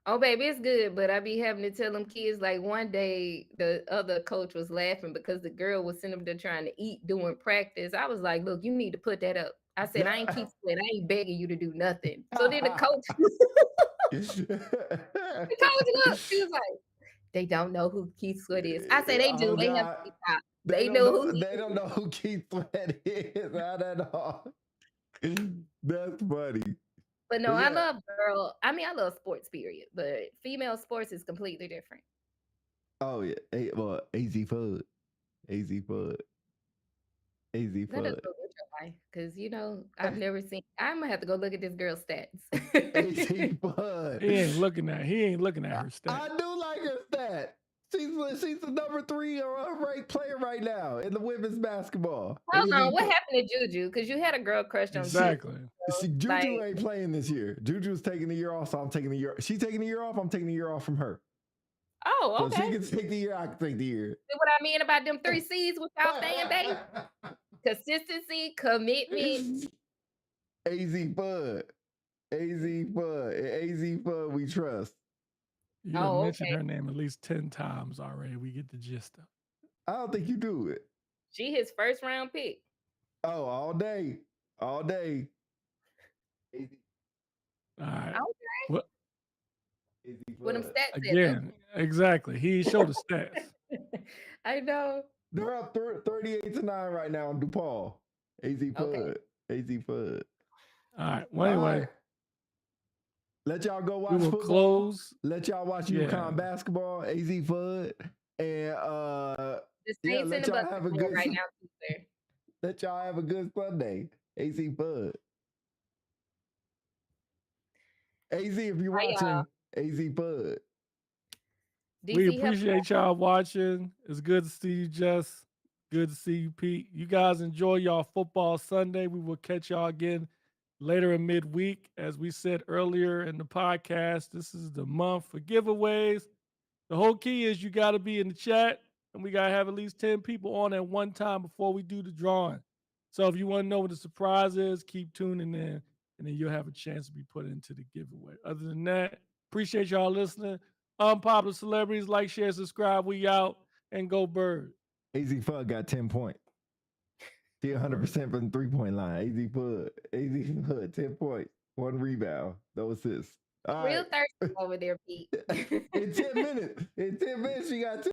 Oh, baby, it's good, but I be having to tell them kids like one day the other coach was laughing because the girl was sitting up there trying to eat during practice. I was like, look, you need to put that up. I said, I ain't keep sweat. I ain't begging you to do nothing. So then the coach, the coach looked, she was like, they don't know who Keith Sweat is. I said they do. Oh, They have God. TikTok. They They don't know know. who he They don't know who Keith Sweat is. Not at all. That's funny. But no, But I yeah. love I love sports, period. But female sports is completely different. Oh yeah. Well, AZ Bud. AZ Bud. AZ Let us Bud. go with your life, because I've never seen. I'm gonna have to go look at this girl's stats. AZ Bud. He ain't looking at her stats. I do like her stat. She's the number 3 ranked player right now in the women's basketball. Hold on, what happened to Juju? Because you had a girl crush on Exactly. Juju ain't playing this year. Juju's taking the year off, so I'm taking the year. She's taking the year off. I'm taking the year off from her. Oh, okay. So she can take the year. I can take the year. See what I mean about them 3 C's with y'all fan base? Consistency, commitment. AZ Bud. AZ Bud. AZ Bud we trust. You have mentioned her name at least 10 times already. We get the gist of it. I don't think you do it. She his first round pick. Oh, all day. All day. All right. Okay. What? With them stats again, exactly. He showed the stats. I know. They're up 38-9 right now on DePaul. AZ Bud. Okay. AZ Bud. All right. Well, anyway. Right. Let y'all go watch we will football. Close. Let y'all watch UConn basketball. AZ Bud. And the Saints let y'all have a good right now. Let y'all have a good Sunday. AZ Bud. AZ, if you're watching, AZ Bud. We appreciate y'all watching. It's good to see you, Jess. Good to see you, Pete. You guys enjoy y'all football Sunday. We will catch y'all again later in midweek. As we said earlier in the podcast, this is the month for giveaways. The whole key is you got to be in the chat, and we got to have at least 10 people on at one time before we do the drawing. So if you want to know what the surprise is, keep tuning in, and then you'll have a chance to be put into the giveaway. Other than that, appreciate y'all listening. Unpopular celebrities, like, share, subscribe. We out, and go Bird. AZ Fudd got 10 points. He 100% from the 3-point line. AZ Fudd, 10 points, 1 rebound, no assists. Real thirsty over there, Pete. In 10 minutes, you got 10.